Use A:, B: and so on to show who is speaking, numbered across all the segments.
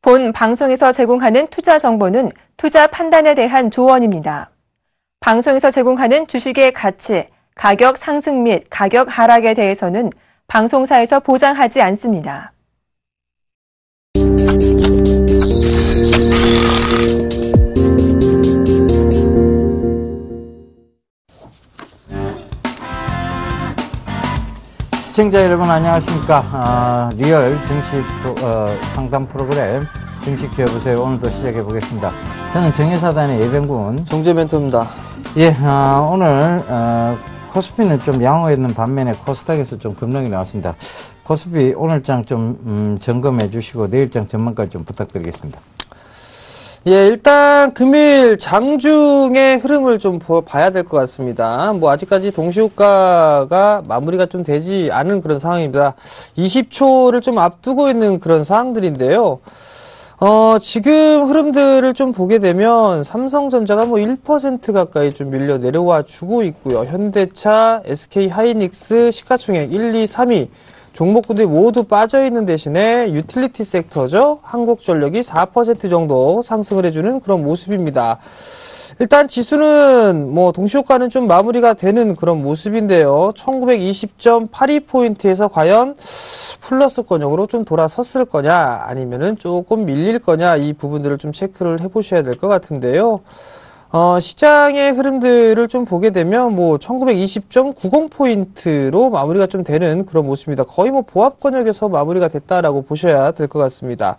A: 본 방송에서 제공하는 투자 정보는 투자 판단에 대한 조언입니다. 방송에서 제공하는 주식의 가치, 가격 상승 및 가격 하락에 대해서는 방송사에서 보장하지 않습니다.
B: 시청자 여러분 안녕하십니까. 리얼 증시 상담 프로그램 증시 키워보세요. 오늘도 시작해 보겠습니다. 저는 정의사단의 예병군
C: 정재 멘토입니다.
B: 예, 오늘 코스피는 좀 양호했는 반면에 코스닥에서 좀 급락이 나왔습니다. 코스피 오늘장 좀 점검해 주시고 내일장 전망까지 좀 부탁드리겠습니다.
C: 예, 일단 금일 장중의 흐름을 좀 봐야 될 것 같습니다. 뭐 아직까지 동시효과가 마무리가 좀 되지 않은 그런 상황입니다. 20초를 좀 앞두고 있는 그런 상황들인데요. 지금 흐름들을 좀 보게 되면 삼성전자가 뭐 1% 가까이 좀 밀려 내려와 주고 있고요. 현대차, SK하이닉스, 시가총액 1, 2, 3위 종목군들이 모두 빠져있는 대신에 유틸리티 섹터죠. 한국전력이 4% 정도 상승을 해주는 그런 모습입니다. 일단 지수는 뭐 동시효과는 좀 마무리가 되는 그런 모습인데요. 1920.82포인트에서 과연 플러스권역으로 좀 돌아섰을 거냐 아니면은 조금 밀릴 거냐 이 부분들을 좀 체크를 해보셔야 될 것 같은데요. 시장의 흐름들을 좀 보게 되면 뭐 1920.90포인트로 마무리가 좀 되는 그런 모습입니다. 거의 뭐 보합권역에서 마무리가 됐다라고 보셔야 될 것 같습니다.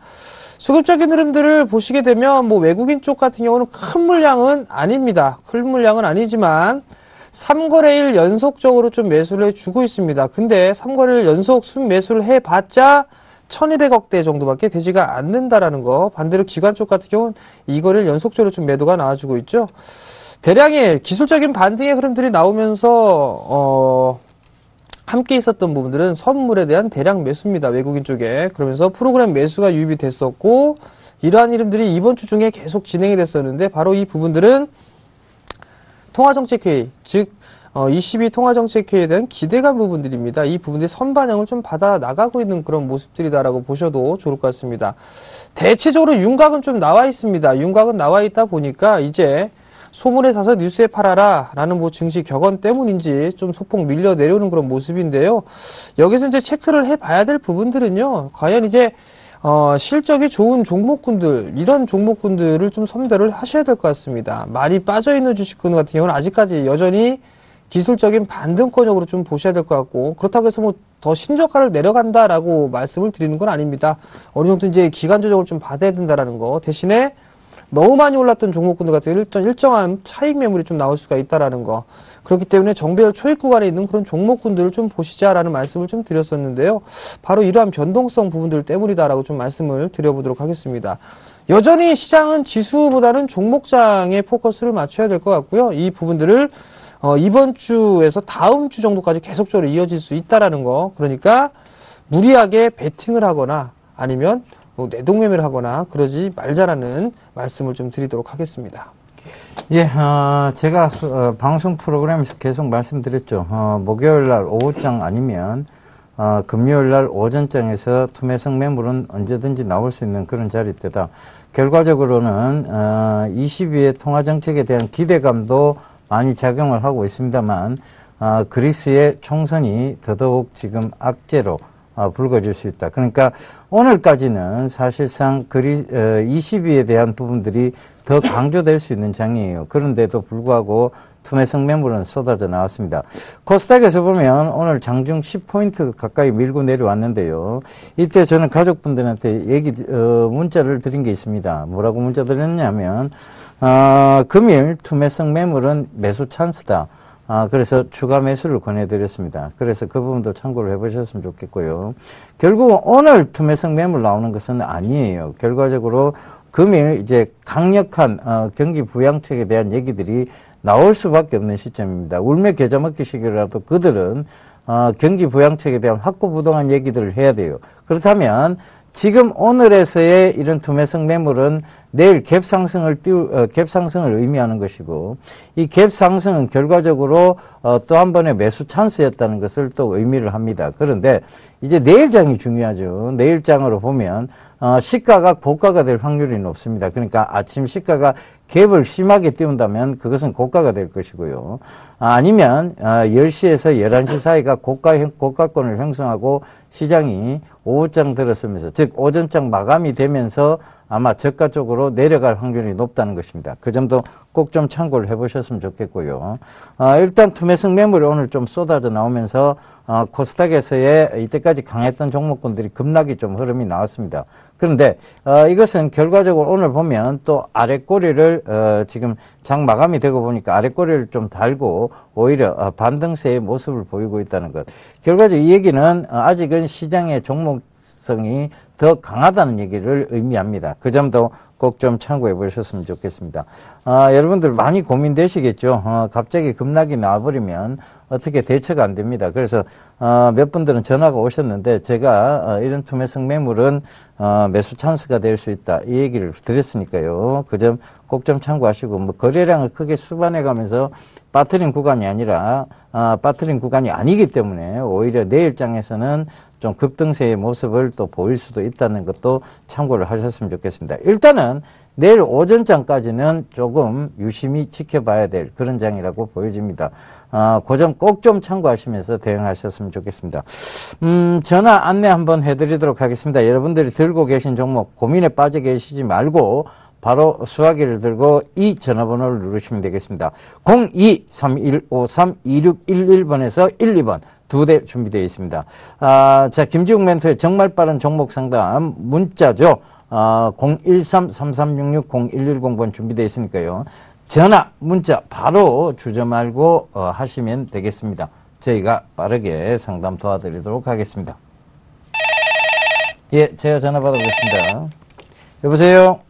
C: 수급적인 흐름들을 보시게 되면 뭐 외국인 쪽 같은 경우는 큰 물량은 아닙니다. 큰 물량은 아니지만 3거래일 연속적으로 좀 매수를 해주고 있습니다. 근데 3거래일 연속 순매수를 해봤자 1200억대 정도밖에 되지가 않는다라는 거. 반대로 기관 쪽 같은 경우는 이거를 연속적으로 좀 매도가 나와주고 있죠. 대량의 기술적인 반등의 흐름들이 나오면서 함께 있었던 부분들은 선물에 대한 대량 매수입니다. 외국인 쪽에. 그러면서 프로그램 매수가 유입이 됐었고 이러한 흐름들이 이번 주 중에 계속 진행이 됐었는데 바로 이 부분들은 통화정책회의, 즉 22 통화정책회의에 대한 기대감 부분들입니다. 이 부분들이 선반영을 좀 받아 나가고 있는 그런 모습들이다라고 보셔도 좋을 것 같습니다. 대체적으로 윤곽은 좀 나와 있습니다. 윤곽은 나와 있다 보니까 이제 소문에 사서 뉴스에 팔아라 라는 뭐 증시 격언 때문인지 좀 소폭 밀려 내려오는 그런 모습인데요. 여기서 이제 체크를 해봐야 될 부분들은요. 과연 이제 실적이 좋은 종목군들, 이런 종목군들을 좀 선별을 하셔야 될 것 같습니다. 많이 빠져있는 주식군 같은 경우는 아직까지 여전히 기술적인 반등권역으로 좀 보셔야 될 것 같고, 그렇다고 해서 뭐 더 신저가를 내려간다라고 말씀을 드리는 건 아닙니다. 어느 정도 이제 기간 조정을 좀 받아야 된다라는 거. 대신에 너무 많이 올랐던 종목군들 같은 경우 일정한 차익 매물이 좀 나올 수가 있다라는 거. 그렇기 때문에 정배열 초입 구간에 있는 그런 종목군들을 좀 보시자라는 말씀을 좀 드렸었는데요. 바로 이러한 변동성 부분들 때문이다라고 좀 말씀을 드려보도록 하겠습니다. 여전히 시장은 지수보다는 종목장에 포커스를 맞춰야 될 것 같고요. 이 부분들을 이번 주에서 다음 주 정도까지 계속적으로 이어질 수 있다라는 거. 그러니까 무리하게 베팅을 하거나 아니면 뭐 내동매매를 하거나 그러지 말자라는 말씀을 좀 드리도록 하겠습니다.
B: 예, 제가 방송 프로그램에서 계속 말씀드렸죠. 목요일 날 오후장 아니면 금요일 날 오전장에서 투매성 매물은 언제든지 나올 수 있는 그런 자리대다. 결과적으로는 22의 통화정책에 대한 기대감도 많이 작용을 하고 있습니다만 그리스의 총선이 더더욱 지금 악재로 불거질 수 있다. 그러니까 오늘까지는 사실상 22에 대한 부분들이 더 강조될 수 있는 장이에요. 그런데도 불구하고 투매성 매물은 쏟아져 나왔습니다. 코스닥에서 보면 오늘 장중 10포인트 가까이 밀고 내려왔는데요. 이때 저는 가족분들한테 문자를 드린 게 있습니다. 뭐라고 문자 드렸냐면 금일 투매성 매물은 매수 찬스다. 그래서 추가 매수를 권해드렸습니다. 그래서 그 부분도 참고를 해보셨으면 좋겠고요. 결국 오늘 투매성 매물 나오는 것은 아니에요. 결과적으로 금일 이제 강력한 경기 부양책에 대한 얘기들이 나올 수밖에 없는 시점입니다. 울며 겨자 먹기 식이라도 그들은 경기 부양책에 대한 확고부동한 얘기들을 해야 돼요. 그렇다면 지금 오늘에서의 이런 투매성 매물은 내일 갭 상승을 의미하는 것이고, 이 갭 상승은 결과적으로 또 한 번의 매수 찬스였다는 것을 또 의미를 합니다. 그런데 이제 내일장이 중요하죠. 내일장으로 보면 시가가 고가가 될 확률이 높습니다. 그러니까 아침 시가가 갭을 심하게 띄운다면 그것은 고가가 될 것이고요. 아니면 10시에서 11시 사이가 고가권을 형성하고 시장이 오후장 들어서면서, 즉 오전장 마감이 되면서 아마 저가 쪽으로 내려갈 확률이 높다는 것입니다. 그 점도 꼭 좀 참고를 해보셨으면 좋겠고요. 일단 투매성 매물이 오늘 좀 쏟아져 나오면서 코스닥에서의 이때까지 강했던 종목군들이 급락이 좀 흐름이 나왔습니다. 그런데 이것은 결과적으로 오늘 보면 또 아랫꼬리를 지금 장 마감이 되고 보니까 아랫꼬리를 좀 달고 오히려 반등세의 모습을 보이고 있다는 것. 결과적으로 이 얘기는 아직은 시장의 종목성이 더 강하다는 얘기를 의미합니다. 그 점도 꼭 좀 참고해 보셨으면 좋겠습니다. 여러분들 많이 고민되시겠죠. 갑자기 급락이 나와버리면 어떻게 대처가 안 됩니다. 그래서 몇 분들은 전화가 오셨는데 제가 이런 투매성 매물은 매수 찬스가 될 수 있다, 이 얘기를 드렸으니까요. 그 점 꼭 좀 참고하시고, 뭐 거래량을 크게 수반해 가면서 빠뜨린 구간이 아니라 빠뜨린 구간이 아니기 때문에 오히려 내일장에서는 좀 급등세의 모습을 또 보일 수도 있다는 것도 참고를 하셨으면 좋겠습니다. 일단은 내일 오전장까지는 조금 유심히 지켜봐야 될 그런 장이라고 보여집니다. 그 점 꼭 좀 참고하시면서 대응하셨으면 좋겠습니다. 전화 안내 한번 해드리도록 하겠습니다. 여러분들이 들고 계신 종목 고민에 빠져 계시지 말고 바로 수화기를 들고 이 전화번호를 누르시면 되겠습니다. 02-3153-2611번에서 1, 2번 두 대 준비되어 있습니다. 자, 김지웅 멘토의 정말 빠른 종목 상담 문자죠. 013-3366-0110번 준비되어 있으니까요. 전화, 문자 바로 주저 말고 하시면 되겠습니다. 저희가 빠르게 상담 도와드리도록 하겠습니다. 예, 제가 전화 받아보겠습니다. 여보세요?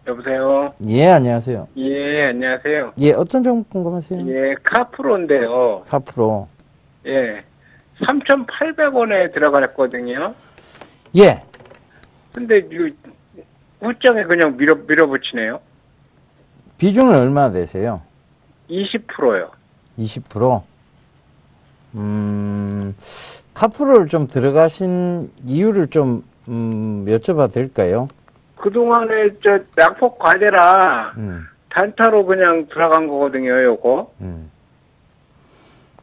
D: 여보세요?
B: 예, 안녕하세요.
D: 예, 안녕하세요.
B: 예, 어떤 종목 궁금하세요?
D: 예, 카프로인데요.
B: 카프로.
D: 예, 3,800원에 들어갔거든요.
B: 예.
D: 근데, 우장에 그냥 밀어붙이네요.
B: 비중은 얼마나 되세요?
D: 20%요.
B: 20%? 카프로를 좀 들어가신 이유를 좀, 여쭤봐도 될까요?
D: 그동안에 낙폭 과대라 단타로 그냥 들어간 거거든요, 요거.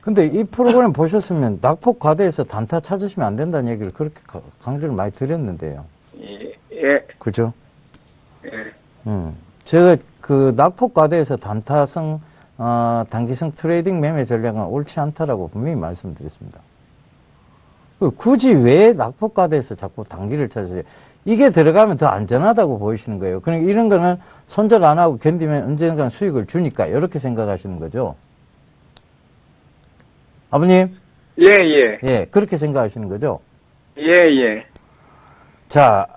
B: 근데 이 프로그램 보셨으면 낙폭 과대에서 단타 찾으시면 안 된다는 얘기를 그렇게 강조를 많이 드렸는데요.
D: 예.
B: 그죠?
D: 예.
B: 제가 그 낙폭 과대에서 단타성, 단기성 트레이딩 매매 전략은 옳지 않다라고 분명히 말씀드렸습니다. 굳이 왜 낙폭 과대에서 자꾸 단기를 찾으세요? 이게 들어가면 더 안전하다고 보이시는 거예요. 그러니까 이런 거는 손절 안 하고 견디면 언젠간 수익을 주니까 이렇게 생각하시는 거죠. 아버님?
D: 예.
B: 예, 그렇게 생각하시는 거죠.
D: 예.
B: 자,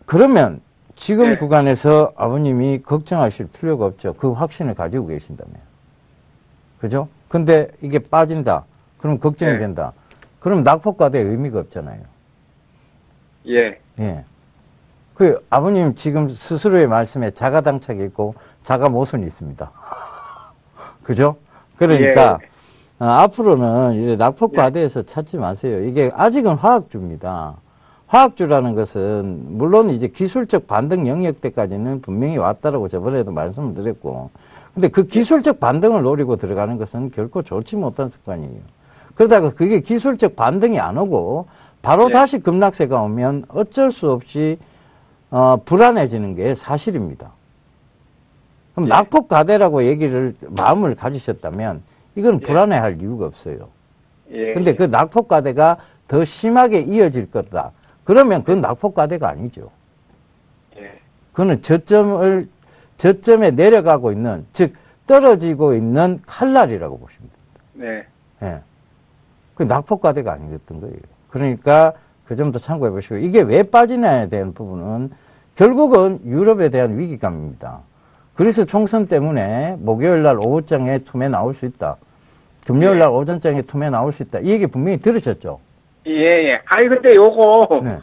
B: 그러면 지금
D: 네.
B: 구간에서 아버님이 걱정하실 필요가 없죠. 그 확신을 가지고 계신다면. 그죠? 근데 이게 빠진다. 그럼 걱정이
D: 네.
B: 된다. 그럼 낙폭 과대에 의미가 없잖아요.
D: 예.
B: 그 아버님 지금 스스로의 말씀에 자가당착이 있고 자가모순이 있습니다. 그죠? 그러니까
D: 예.
B: 앞으로는 이제 낙폭 과대에서 찾지 마세요. 이게 아직은 화학주입니다. 화학주라는 것은 물론 이제 기술적 반등 영역대까지는 분명히 왔다라고 저번에도 말씀을 드렸고, 근데 그 기술적 반등을 노리고 들어가는 것은 결코 좋지 못한 습관이에요. 그러다가 그게 기술적 반등이 안 오고 바로 다시 급락세가 오면 어쩔 수 없이 불안해지는 게 사실입니다. 그럼 낙폭 과대라고 얘기를 마음을 가지셨다면 이건 불안해할 이유가 없어요. 근데 그 낙폭 과대가 더 심하게 이어질 거다. 그러면 그건 낙폭 과대가 아니죠. 그거는 저점에 내려가고 있는, 즉 떨어지고 있는 칼날이라고 보시면 됩니다. 예. 그 낙폭 과대가 아니었던 거예요. 그러니까 그 점도 참고해 보시고, 이게 왜 빠지냐에 대한 부분은 결국은 유럽에 대한 위기감입니다. 그래서 총선 때문에 목요일 날 오후장에 투매 나올 수 있다. 금요일 날 오전장에 투매 나올 수 있다. 이 얘기 분명히 들으셨죠?
D: 예. 아니, 근데 요거,
B: 네.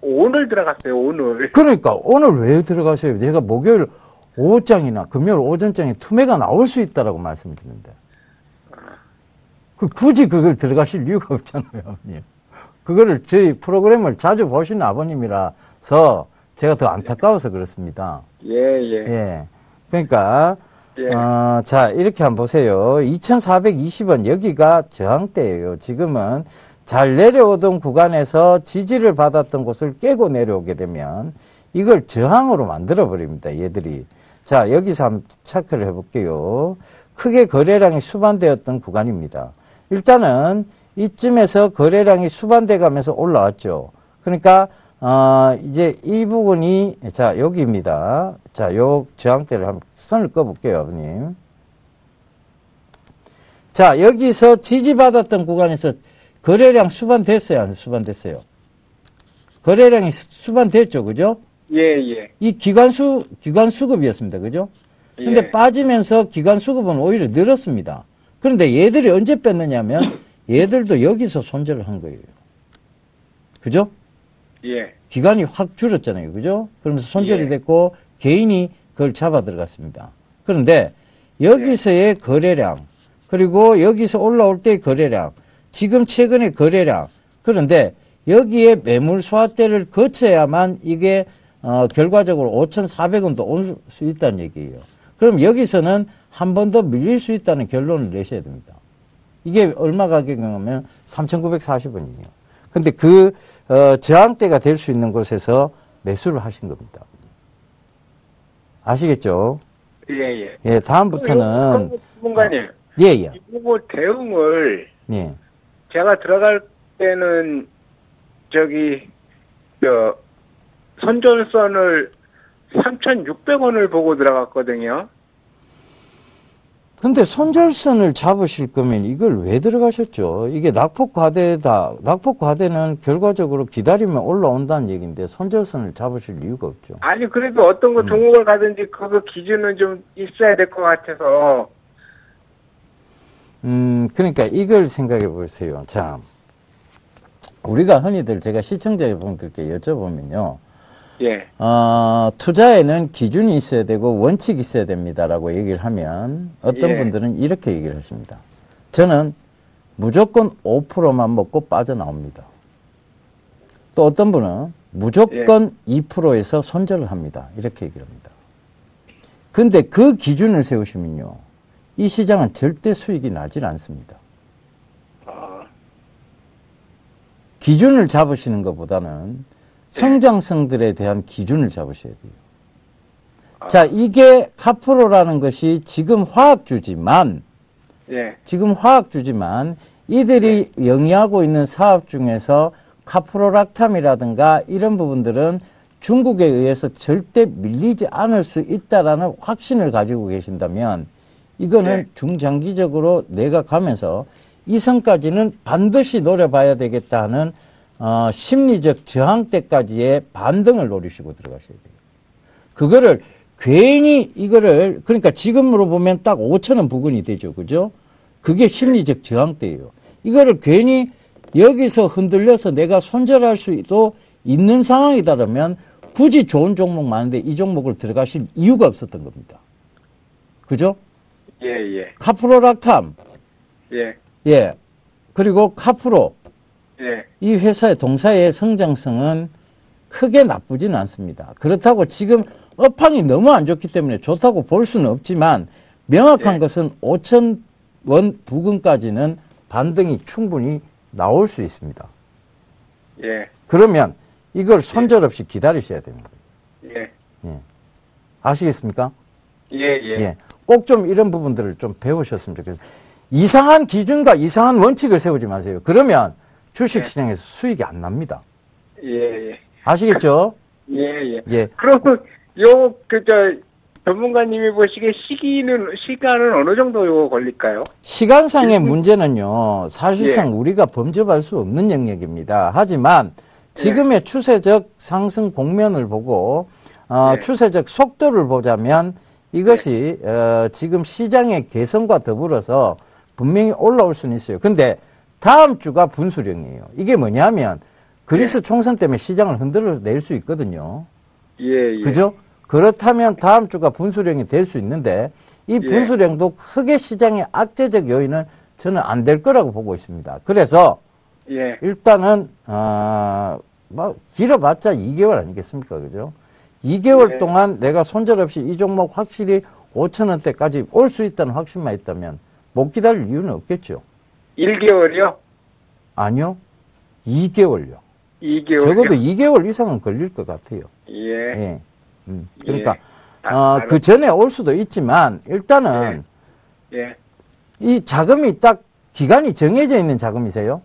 D: 오늘 들어갔어요, 오늘.
B: 그러니까 오늘 왜 들어가세요? 내가 목요일 오후장이나 금요일 오전장에 투매가 나올 수 있다라고 말씀드리는데. 굳이 그걸 들어가실 이유가 없잖아요, 아버님. 그거를 저희 프로그램을 자주 보시는 아버님이라서 제가 더 안타까워서 그렇습니다.
D: 예, 예.
B: 예. 그러니까,
D: 예.
B: 자, 이렇게 한번 보세요. 2420원, 여기가 저항대예요. 지금은 잘 내려오던 구간에서 지지를 받았던 곳을 깨고 내려오게 되면 이걸 저항으로 만들어버립니다, 얘들이. 자, 여기서 한번 체크를 해볼게요. 크게 거래량이 수반되었던 구간입니다. 일단은 이쯤에서 거래량이 수반돼 가면서 올라왔죠. 그러니까 이제 이 부분이 자 여기입니다. 자, 요 저항대를 한번 선을 꺼볼게요, 아버님. 자, 여기서 지지받았던 구간에서 거래량 수반됐어요, 안 수반됐어요? 거래량이 수반됐죠, 그죠?
D: 예, 예.
B: 이 기관 수급이었습니다, 그죠? 근데
D: 예.
B: 빠지면서 기관 수급은 오히려 늘었습니다. 그런데 얘들이 언제 뺐느냐면 얘들도 여기서 손절을 한 거예요. 그죠?
D: 예.
B: 기간이 확 줄었잖아요. 그죠? 그러면서 손절이
D: 예.
B: 됐고 개인이 그걸 잡아 들어갔습니다. 그런데 여기서의 거래량 그리고 여기서 올라올 때의 거래량 지금 최근의 거래량 그런데 여기에 매물 소화대를 거쳐야만 이게 결과적으로 5,400원도 올 수 있다는 얘기예요. 그럼 여기서는 한 번 더 밀릴 수 있다는 결론을 내셔야 됩니다. 이게 얼마 가격이냐면 3,940원이에요. 근데 그 저항대가 될 수 있는 곳에서 매수를 하신 겁니다. 아시겠죠?
D: 예, 예.
B: 예, 다음부터는
D: 문관님.
B: 예, 예.
D: 이거 대응을
B: 예.
D: 제가 들어갈 때는 저기 선절선을 3,600원을 보고 들어갔거든요.
B: 근데 손절선을 잡으실 거면 이걸 왜 들어가셨죠? 이게 낙폭과대다. 낙폭과대는 결과적으로 기다리면 올라온다는 얘기인데 손절선을 잡으실 이유가 없죠.
D: 아니 그래도 어떤 거 종목을 가든지 그거 기준은 좀 있어야 될 것 같아서.
B: 그러니까 이걸 생각해 보세요. 자, 우리가 흔히들 제가 시청자 여러분들께 여쭤보면요.
D: 예.
B: 투자에는 기준이 있어야 되고 원칙이 있어야 됩니다라고 얘기를 하면 어떤
D: 예.
B: 분들은 이렇게 얘기를 하십니다. 저는 무조건 5%만 먹고 빠져나옵니다. 또 어떤 분은 무조건 2%에서 손절을 합니다. 이렇게 얘기를 합니다. 근데 그 기준을 세우시면요. 이 시장은 절대 수익이 나질 않습니다. 기준을 잡으시는 것보다는 성장성들에 대한 기준을 잡으셔야 돼요. 자, 이게 카프로라는 것이 지금 화학주지만, 이들이 영위하고 있는 사업 중에서 카프로락탐이라든가 이런 부분들은 중국에 의해서 절대 밀리지 않을 수 있다라는 확신을 가지고 계신다면, 이거는 중장기적으로 내가 가면서 이 선까지는 반드시 노려봐야 되겠다 하는 심리적 저항대까지의 반등을 노리시고 들어가셔야 돼요. 그거를 괜히 이거를 그러니까 지금으로 보면 딱 5,000원 부근이 되죠. 그죠? 그게 심리적 저항대예요. 이거를 괜히 여기서 흔들려서 내가 손절할 수도 있는 상황이다라면 굳이 좋은 종목 많은데 이 종목을 들어가실 이유가 없었던 겁니다. 그죠?
D: 예, 예.
B: 카프로락탐.
D: 예.
B: 예. 그리고 카프로.
D: 예.
B: 이 회사의 동사의 성장성은 크게 나쁘지는 않습니다. 그렇다고 지금 업황이 너무 안 좋기 때문에 좋다고 볼 수는 없지만 명확한 것은 5,000원 부근까지는 반등이 충분히 나올 수 있습니다.
D: 예.
B: 그러면 이걸 손절 없이 기다리셔야 되는 거예요.
D: 예.
B: 예. 아시겠습니까?
D: 예, 예.
B: 예. 꼭 좀 이런 부분들을 좀 배우셨으면 좋겠어요. 이상한 기준과 이상한 원칙을 세우지 마세요. 그러면 주식시장에서 수익이 안 납니다.
D: 예, 예.
B: 아시겠죠?
D: 예, 예.
B: 예.
D: 그러면 전문가님이 보시기에 시간은 어느 정도 걸릴까요?
B: 시간상의 문제는요, 사실상 우리가 범접할 수 없는 영역입니다. 하지만 지금의 추세적 상승 곡면을 보고, 추세적 속도를 보자면 이것이, 지금 시장의 개선과 더불어서 분명히 올라올 수는 있어요. 근데 다음 주가 분수령이에요. 이게 뭐냐면 그리스 총선 때문에 시장을 흔들어낼 수 있거든요.
D: 예, 예.
B: 그죠? 그렇다면 다음 주가 분수령이 될 수 있는데 이 분수령도 크게 시장의 악재적 요인은 저는 안 될 거라고 보고 있습니다. 그래서
D: 예.
B: 일단은 뭐 길어봤자 2개월 아니겠습니까? 그죠? 2개월 동안 내가 손절없이 이 종목 확실히 5,000원대까지 올 수 있다는 확신만 있다면 못 기다릴 이유는 없겠죠.
D: 1개월이요?
B: 아니요. 2개월요.
D: 2개월.
B: 적어도 2개월 이상은 걸릴 것 같아요.
D: 예.
B: 예. 그러니까
D: 예.
B: 그 전에 올 수도 있지만 일단은
D: 예.
B: 이 자금이 딱 기간이 정해져 있는 자금이세요?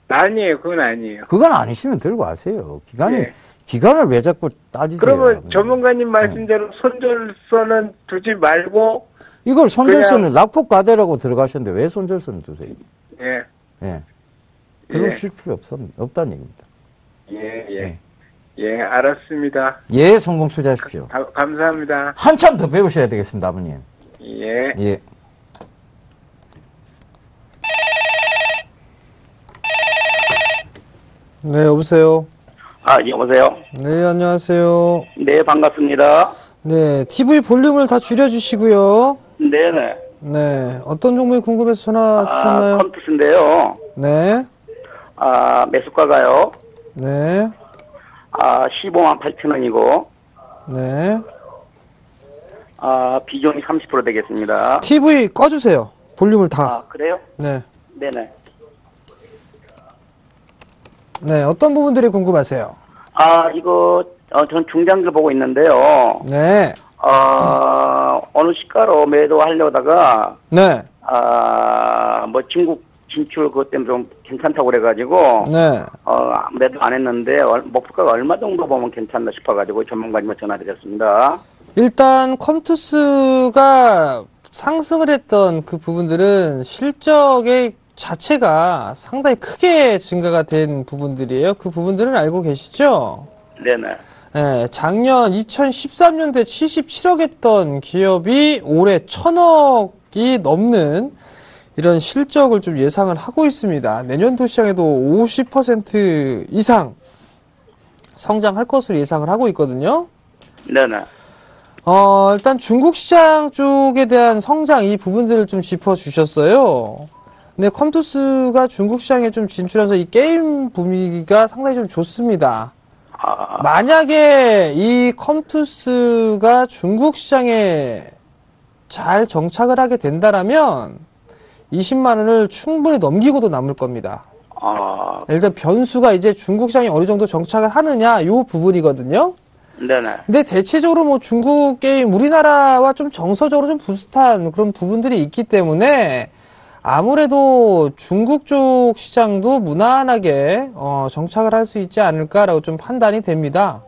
D: 아니에요. 그건 아니에요.
B: 그건 아니시면 들고 하세요.
D: 예.
B: 기간을 왜 자꾸 따지세요?
D: 그러면 전문가님 말씀대로 손절선은 두지 말고
B: 이걸 손절선을 낙폭과대라고 들어가셨는데 왜 손절선을 두세요?
D: 예.
B: 예. 들으실 필요 없다는 얘기입니다.
D: 예. 예, 알았습니다.
B: 예, 성공 투자하십시오.
D: 감사합니다.
B: 한참 더 배우셔야 되겠습니다, 아버님.
D: 예.
B: 예.
C: 네, 여보세요.
E: 여보세요?
C: 네, 안녕하세요.
E: 네, 반갑습니다.
C: 네, TV 볼륨을 다 줄여주시고요.
E: 네네.
C: 네, 어떤 종목이 궁금해서 전화 주셨나요?
E: 컴투스인데요.
C: 네,
E: 매수가가요.
C: 네,
E: 15만 8천 원이고,
C: 네.
E: 비중이 30% 되겠습니다.
C: TV 꺼주세요. 볼륨을 다.
E: 그래요?
C: 네.
E: 네네.
C: 네, 어떤 부분들이 궁금하세요?
E: 이거, 전 중장기를 보고 있는데요.
C: 네,
E: 어느 시가로 매도하려다가,
C: 네,
E: 뭐 중국 진출 그것 때문에 좀 괜찮다고 그래가지고,
C: 네.
E: 매도 안 했는데, 목표가가 얼마 정도 보면 괜찮나 싶어가지고 전문가님한테 전화드렸습니다.
C: 일단 컴투스가 상승을 했던 그 부분들은 실적의 자체가 상당히 크게 증가가 된 부분들이에요. 그 부분들은 알고 계시죠?
E: 네네.
C: 네, 작년 2013년도에 77억 했던 기업이 올해 1,000억이 넘는 이런 실적을 좀 예상을 하고 있습니다. 내년도 시장에도 50% 이상 성장할 것으로 예상을 하고 있거든요.
E: 네네.
C: 일단 중국 시장 쪽에 대한 성장 이 부분들을 좀 짚어주셨어요. 근데 컴투스가 중국 시장에 좀 진출해서 이 게임 분위기가 상당히 좀 좋습니다. 만약에 이 컴투스가 중국 시장에 잘 정착을 하게 된다라면 20만 원을 충분히 넘기고도 남을 겁니다. 일단 변수가 이제 중국 시장에 어느 정도 정착을 하느냐 이 부분이거든요.
E: 네네.
C: 근데 대체적으로 뭐 중국 게임 우리나라와 좀 정서적으로 좀 비슷한 그런 부분들이 있기 때문에 아무래도 중국 쪽 시장도 무난하게 정착을 할 수 있지 않을까라고 좀 판단이 됩니다.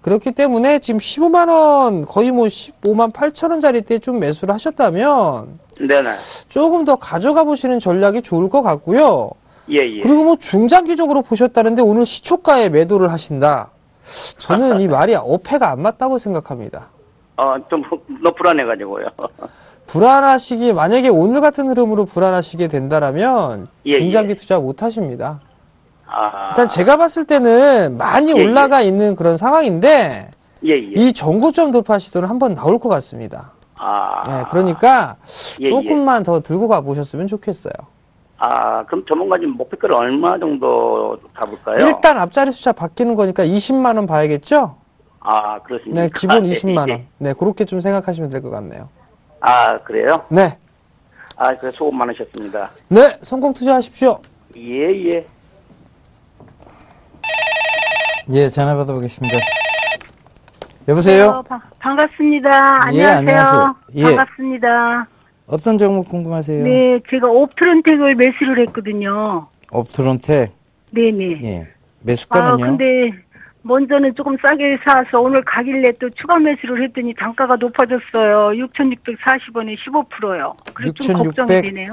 C: 그렇기 때문에 지금 15만 원 거의 뭐 15만 8천 원짜리 때 좀 매수를 하셨다면
E: 네네.
C: 조금 더 가져가 보시는 전략이 좋을 것 같고요.
E: 예.
C: 그리고 뭐 중장기적으로 보셨다는데 오늘 시초가에 매도를 하신다. 저는 이 말이 어폐가 안 맞다고 생각합니다.
E: 좀 너무 불안해가지고요.
C: 불안하시기, 만약에 오늘 같은 흐름으로 불안하시게 된다라면
E: 예,
C: 중장기
E: 예.
C: 투자 못 하십니다. 일단 제가 봤을 때는 많이 올라가 있는 그런 상황인데
E: 예.
C: 이 정고점 돌파 시도는 한번 나올 것 같습니다. 네, 그러니까
E: 예,
C: 조금만 더 들고 가 보셨으면 좋겠어요.
E: 그럼 전문가님 목표가를 얼마 정도 잡을까요?
C: 일단 앞자리 숫자 바뀌는 거니까 20만 원 봐야겠죠?
E: 그렇습니까?
C: 네, 기본 20만 원. 네, 그렇게 좀 생각하시면 될 것 같네요.
E: 그래요?
C: 네.
E: 그래 수고 많으셨습니다.
C: 네, 성공 투자하십시오.
E: 예.
B: 예, 전화 받아보겠습니다. 여보세요?
F: 반갑습니다.
B: 예,
F: 안녕하세요.
B: 안녕하세요. 예.
F: 반갑습니다.
B: 어떤 종목 궁금하세요?
F: 네, 제가 옵트론텍을 매수를 했거든요.
B: 옵트론텍?
F: 네네.
B: 예. 매수가는요?
F: 근데 먼저는 조금 싸게 사서 오늘 가길래 또 추가 매수를 했더니 단가가 높아졌어요. 6,640원에 15%요. 그래서 좀 걱정이 되네요.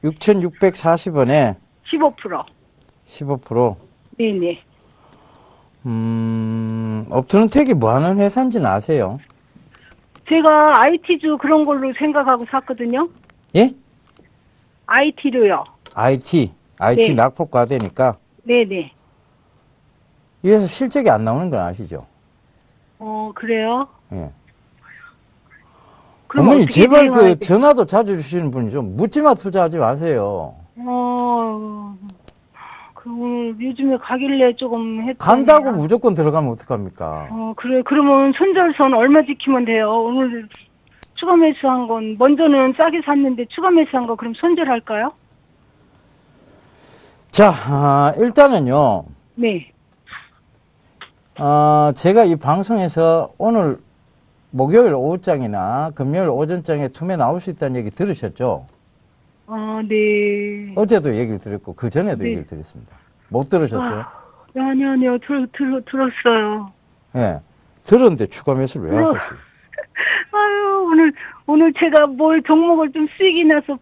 B: 6,640원에
F: 15%.
B: 15%?
F: 네네.
B: 옵트론텍이 뭐 하는 회사인지는 아세요?
F: 제가 IT주 그런 걸로 생각하고 샀거든요.
B: 예?
F: IT로요.
B: IT
F: 네.
B: 낙폭 과대니까.
F: 네네.
B: 이래서 실적이 안 나오는 건 아시죠?
F: 그래요?
B: 예.
F: 그럼
B: 어머니,
F: 어떻게
B: 제발
F: 대응해야 돼?
B: 전화도 자주 주시는 분이 좀 묻지마 투자하지 마세요.
F: 오늘 요즘에 가길래 조금 했더니.
B: 간다고 무조건 들어가면 어떡합니까?
F: 그래. 그러면 손절선 얼마 지키면 돼요? 오늘 추가 매수한 건, 먼저는 싸게 샀는데 추가 매수한 거 그럼 손절할까요?
B: 자, 일단은요.
F: 네.
B: 제가 이 방송에서 오늘 목요일 오후장이나 금요일 오전장에 투매 나올 수 있다는 얘기 들으셨죠?
F: 네.
B: 어제도 얘기를 드렸고, 그 전에도
F: 네.
B: 얘기를 드렸습니다. 못 들으셨어요?
F: 아니요. 들었어요.
B: 예. 들었는데 추가 매수를 왜 하셨어요?
F: 오늘 제가 종목을 좀 수익이 나서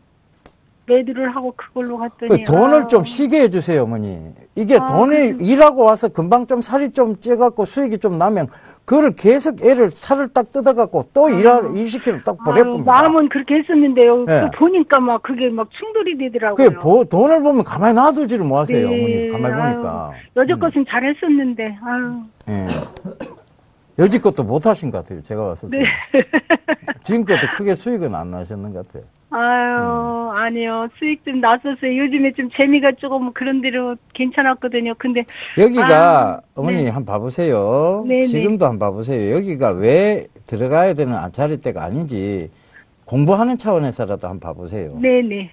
F: 매도를 하고 그걸로 갔더니.
B: 돈을 좀 쉬게 해주세요, 어머니. 이게 돈이 일하고 와서 금방 좀 살이 좀 찌갖고 수익이 좀 나면, 그걸 계속 살을 딱 뜯어갖고 또 일 시키면 딱 보내봅니다.
F: 마음은 그렇게 했었는데요.
B: 네.
F: 보니까 그게 충돌이 되더라고요.
B: 돈을 보면 가만히 놔두지를 못하세요,
F: 네.
B: 어머니. 가만히 보니까.
F: 여지껏은 잘했었는데,
B: 예. 여지껏도 못하신 것 같아요, 제가 봤을 때.
F: 네.
B: 지금껏도 크게 수익은 안 나셨는 것 같아요.
F: 아니요. 수익 좀 났었어요. 요즘에 좀 재미가 조금 그런 대로 괜찮았거든요. 근데.
B: 여기가, 어머니
F: 네.
B: 한번 봐보세요.
F: 네네.
B: 지금도 한번 봐보세요. 여기가 왜 들어가야 되는 자리대가 아닌지 공부하는 차원에서라도 한번 봐보세요.
F: 네네.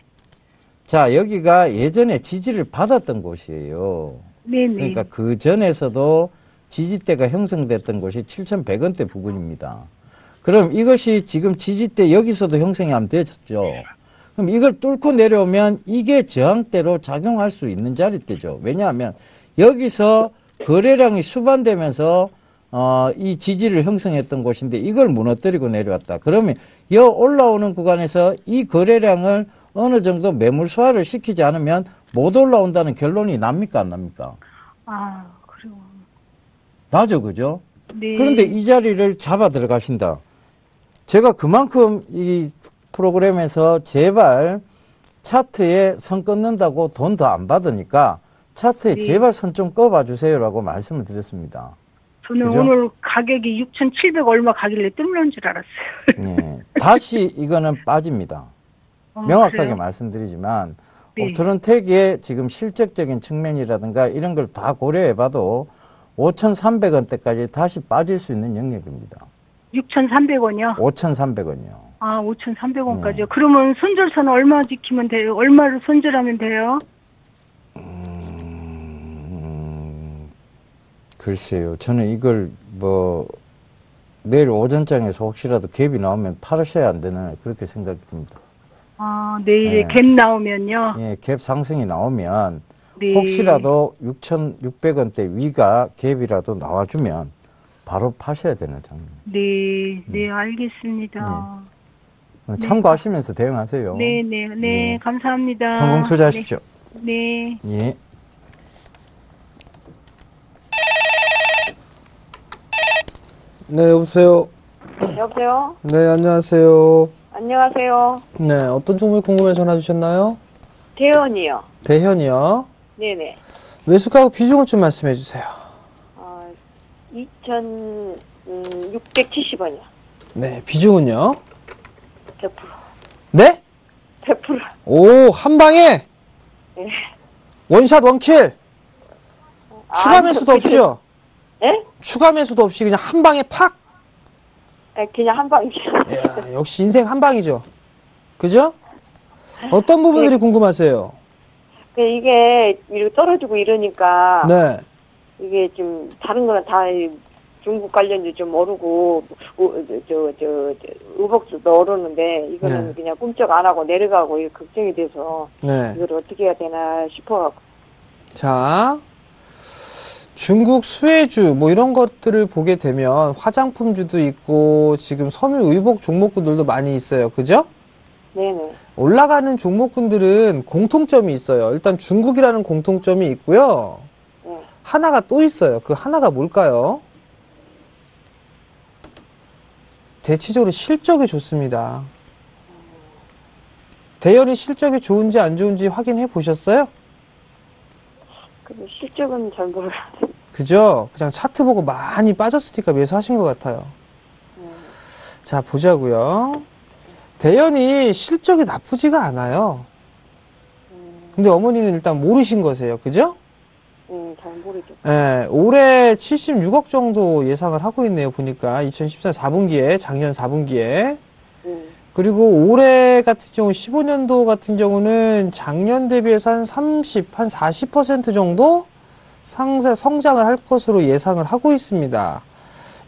B: 자, 여기가 예전에 지지를 받았던 곳이에요.
F: 네네.
B: 그러니까 그 전에서도 지지대가 형성됐던 곳이 7,100원대 부근입니다. 그럼 이것이 지금 지지대 여기서도 형성이 안 됐죠. 그럼 이걸 뚫고 내려오면 이게 저항대로 작용할 수 있는 자리대죠. 왜냐하면 여기서 거래량이 수반되면서 이 지지를 형성했던 곳인데 이걸 무너뜨리고 내려왔다. 그러면 이 올라오는 구간에서 이 거래량을 어느 정도 매물 소화를 시키지 않으면 못 올라온다는 결론이 납니까 안 납니까?
F: 그래요.
B: 나죠, 그죠?
F: 네.
B: 그런데 이 자리를 잡아 들어가신다. 제가 그만큼 이 프로그램에서 제발 차트에 선 끊는다고 돈 더 안 받으니까 차트에
F: 네.
B: 제발 선 좀 꺼봐 주세요라고 말씀을 드렸습니다.
F: 저는
B: 그죠?
F: 오늘 가격이 6,700 얼마 가길래 뜸는 줄 알았어요.
B: 예. 다시 이거는 빠집니다. 명확하게
F: 그래요?
B: 말씀드리지만
F: 네.
B: 옵트론텍의 지금 실적적인 측면이라든가 이런 걸 다 고려해봐도 5,300원대까지 다시 빠질 수 있는 영역입니다.
F: 6,300원이요?
B: 5,300원이요.
F: 5,300원까지요.
B: 네.
F: 그러면 손절선 얼마 지키면 돼요? 얼마를 손절하면 돼요?
B: 글쎄요. 저는 이걸 내일 오전장에서 혹시라도 갭이 나오면 팔으셔야 안 되나 그렇게 생각이 듭니다.
F: 내일에
B: 네.
F: 갭 나오면요?
B: 예, 갭 상승이 나오면
F: 네.
B: 혹시라도 6,600원대 위가 갭이라도 나와주면 바로 파셔야 되는 장면.
F: 네, 알겠습니다.
B: 참고하시면서 대응하세요.
F: 네, 감사합니다.
B: 성공 투자하십시오.
F: 네.
B: 예.
C: 네, 여보세요.
G: 여보세요?
C: 네, 안녕하세요.
G: 안녕하세요.
C: 네, 어떤 종목이 궁금해 전화 주셨나요?
G: 대현이요.
C: 대현이요.
G: 네네.
C: 매수가하고 비중을 좀 말씀해 주세요.
G: 2,670원이요.
C: 네, 비중은요?
G: 100%.
C: 네?
G: 100%.
C: 오, 한 방에
G: 네.
C: 원샷 원킬. 추가
G: 아니요,
C: 매수도 없이요.
G: 예?
C: 추가 매수도 없이 그냥 한 방에 팍.
G: 네, 그냥 한 방이요.
C: 이야, 역시 인생 한 방이죠. 그죠? 어떤 부분들이 궁금하세요?
G: 이게 이렇게 떨어지고 이러니까
C: 네.
G: 이게 좀 다른 거는 다 중국 관련도 좀 모르고 의복수도 모르는데 이거는
C: 네.
G: 그냥 꿈쩍 안 하고 내려가고 이게 걱정이 돼서
C: 네.
G: 이걸 어떻게 해야 되나 싶어갖고.
C: 자, 중국 수혜주 뭐 이런 것들을 보게 되면 화장품주도 있고 지금 섬유 의복 종목군들도 많이 있어요. 그죠?
G: 네네.
C: 올라가는 종목군들은 공통점이 있어요. 일단 중국이라는 공통점이 있고요.
G: 네.
C: 하나가 또 있어요. 그 하나가 뭘까요? 대체적으로 실적이 좋습니다. 대현이 실적이 좋은지 안 좋은지 확인해 보셨어요?
G: 근데 실적은 잘 모르겠어요.
C: 그죠? 그냥 차트 보고 많이 빠졌으니까 매수하신 것 같아요. 자, 보자고요. 대연이 실적이 나쁘지가 않아요. 근데 어머니는 일단 모르신 거세요. 그죠?
G: 잘 모르죠.
C: 예, 올해 76억 정도 예상을 하고 있네요. 보니까 2014년 4분기에, 작년 4분기에. 그리고 올해 같은 경우 15년도 같은 경우는 작년 대비해서 한 40% 정도 성장을 할 것으로 예상을 하고 있습니다.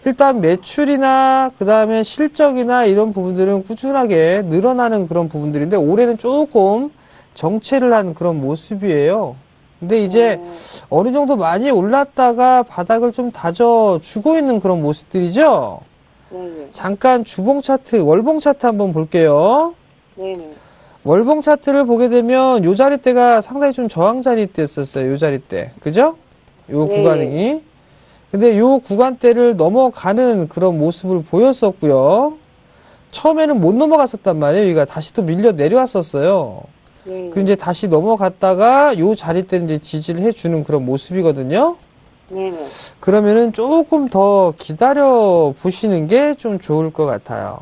C: 일단 매출이나 그 다음에 실적이나 이런 부분들은 꾸준하게 늘어나는 그런 부분들인데 올해는 조금 정체를 한 그런 모습이에요. 근데 이제 어느 정도 많이 올랐다가 바닥을 좀 다져주고 있는 그런 모습들이죠.
G: 네네.
C: 잠깐 주봉 차트, 월봉 차트 한번 볼게요.
G: 네네.
C: 월봉 차트를 보게 되면 요 자리대가 상당히 좀 저항 자리대였었어요. 요 자리대. 그죠? 요
G: 네.
C: 구간이. 근데 요 구간대를 넘어가는 그런 모습을 보였었고요. 처음에는 못 넘어갔었단 말이에요. 여기가 다시 또 밀려 내려왔었어요.
G: 네.
C: 그 이제 다시 넘어갔다가 요 자리대 이제 지지를 해주는 그런 모습이거든요.
G: 네네.
C: 그러면은 조금 더 기다려 보시는 게 좀 좋을 것 같아요.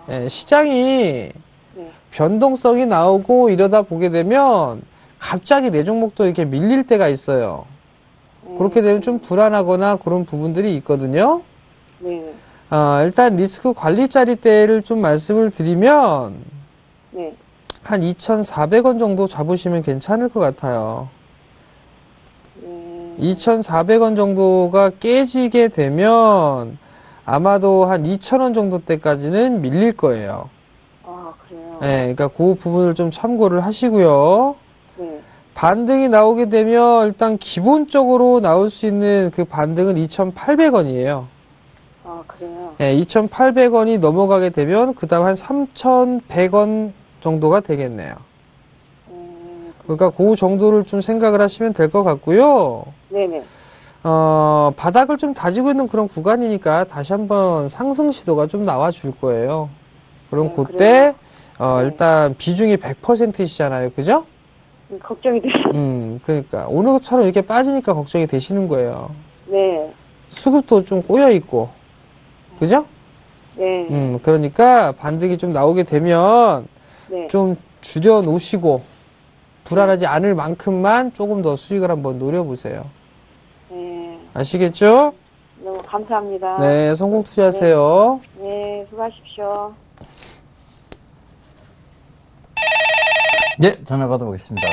C: 예, 시장이
G: 네.
C: 변동성이 나오고 이러다 보게 되면 갑자기 내 종목도 이렇게 밀릴 때가 있어요. 그렇게 되면 좀 불안하거나 그런 부분들이 있거든요.
G: 네네.
C: 일단 리스크 관리 자리대를 좀 말씀을 드리면
G: 네.
C: 한 2,400원 정도 잡으시면 괜찮을 것 같아요. 2,400원 정도가 깨지게 되면 아마도 한 2,000원 정도 때까지는 밀릴 거예요.
G: 아, 그래요?
C: 네, 그러니까 그 부분을 좀 참고를 하시고요.
G: 네.
C: 반등이 나오게 되면 일단 기본적으로 나올 수 있는 그 반등은 2,800원이에요.
G: 아, 그래요?
C: 네, 2,800원이 넘어가게 되면 그 다음 한 3,100원 정도가 되겠네요. 그러니까 그 정도를 좀 생각을 하시면 될 것 같고요.
G: 네네.
C: 바닥을 좀 다지고 있는 그런 구간이니까 다시 한번 상승 시도가 좀 나와줄 거예요. 그럼
G: 네,
C: 그때,
G: 네.
C: 일단 비중이 100%이시잖아요. 그죠?
G: 걱정이 되시네.
C: 그러니까. 오늘처럼 이렇게 빠지니까 걱정이 되시는 거예요.
G: 네.
C: 수급도 좀 꼬여있고. 그죠?
G: 네.
C: 그러니까 반등이 좀 나오게 되면
G: 네.
C: 좀 줄여 놓으시고, 불안하지 않을 만큼만 조금 더 수익을 한번 노려보세요.
G: 네.
C: 아시겠죠?
G: 너무 감사합니다.
C: 네, 성공 투자하세요.
G: 네, 수고하십시오.
B: 네, 전화 받아보겠습니다.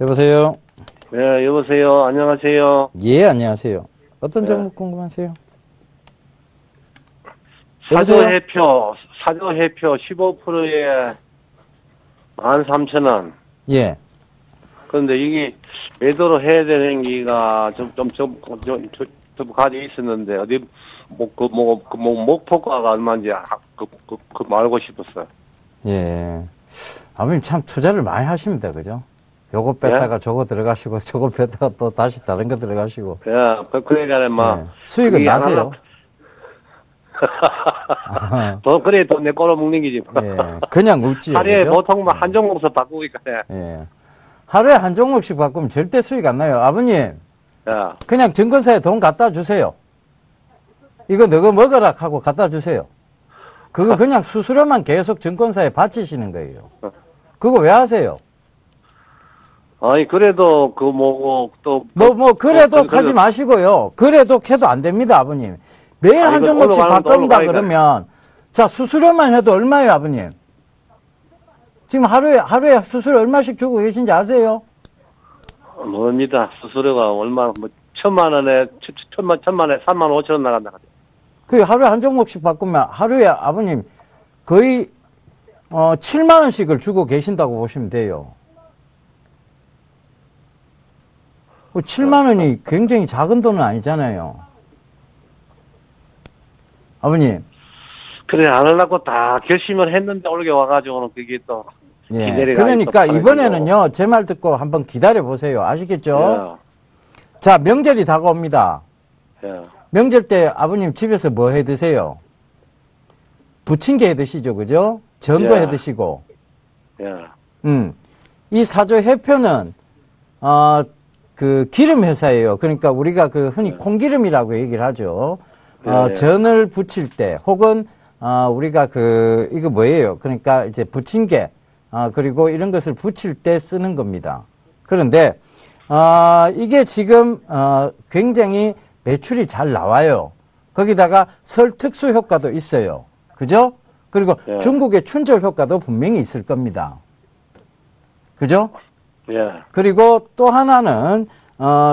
B: 여보세요?
H: 네, 여보세요. 안녕하세요.
B: 예, 안녕하세요. 어떤
H: 네.
B: 종목 궁금하세요? 여보세요?
H: 사조해표 15%에 13,000원.
B: 예.
H: 그런데 이게 매도로 해야 되는 게가 좀 가지고 있었는데, 어디, 목표가가 얼마인지, 알고 싶었어요.
B: 예. 아버님 참 투자를 많이 하십니다. 그죠? 요거 뺐다가 저거 들어가시고, 저거 뺐다가 또 다시 다른 거 들어가시고.
H: 예, 그러니까,
B: 예. 수익은 나세요?
H: 그래, 돈 내 꼬로 먹는 기지.
B: 예. 그냥 웃지요.
H: 하루에
B: 그죠?
H: 보통 한 종목씩 바꾸니까.
B: 예. 하루에 한 종목씩 바꾸면 절대 수익 안 나요. 아버님,
H: 예.
B: 그냥 증권사에 돈 갖다 주세요. 이거 너가 먹어라 하고 갖다 주세요. 그거 그냥 수수료만 계속 증권사에 바치시는 거예요. 그거 왜 하세요?
H: 아니, 그래도,
B: 그래도 하지 마시고요. 그래도 해도 안 됩니다, 아버님. 매일 한 종목씩 바꾼다 그러면, 자, 수수료만 해도 얼마예요, 아버님? 지금 하루에 수수료 얼마씩 주고 계신지 아세요?
H: 모릅니다. 수수료가 얼마, 1,000만 원에 35,000원 나간다.
B: 그 하루에 한 종목씩 바꾸면 하루에 아버님 거의 7만 원씩을 주고 계신다고 보시면 돼요. 7만 원이 굉장히 작은 돈은 아니잖아요. 아버님.
H: 그래, 안 하려고 다 결심을 했는데 올게 와가지고는 그게 또.
B: 예. 그러니까 이번에는요, 제 말 듣고 한번 기다려 보세요. 아시겠죠?
H: 예.
B: 자, 명절이 다가옵니다.
H: 예.
B: 명절 때 아버님 집에서 뭐 해 드세요? 부침개 해 드시죠, 그죠? 전도
H: 예.
B: 해 드시고.
H: 예.
B: 이 사조 해표는, 그 기름 회사예요. 그러니까 우리가 그 흔히 콩기름이라고 얘기를 하죠.
H: 네.
B: 전을 부칠 때 혹은 우리가 이거 뭐예요? 그러니까 이제 부침개 그리고 이런 것을 부칠 때 쓰는 겁니다. 그런데 이게 지금 굉장히 매출이 잘 나와요. 거기다가 설 특수 효과도 있어요. 그죠? 그리고
H: 예.
B: 중국의 춘절 효과도 분명히 있을 겁니다. 그죠?
H: 예.
B: 그리고 또 하나는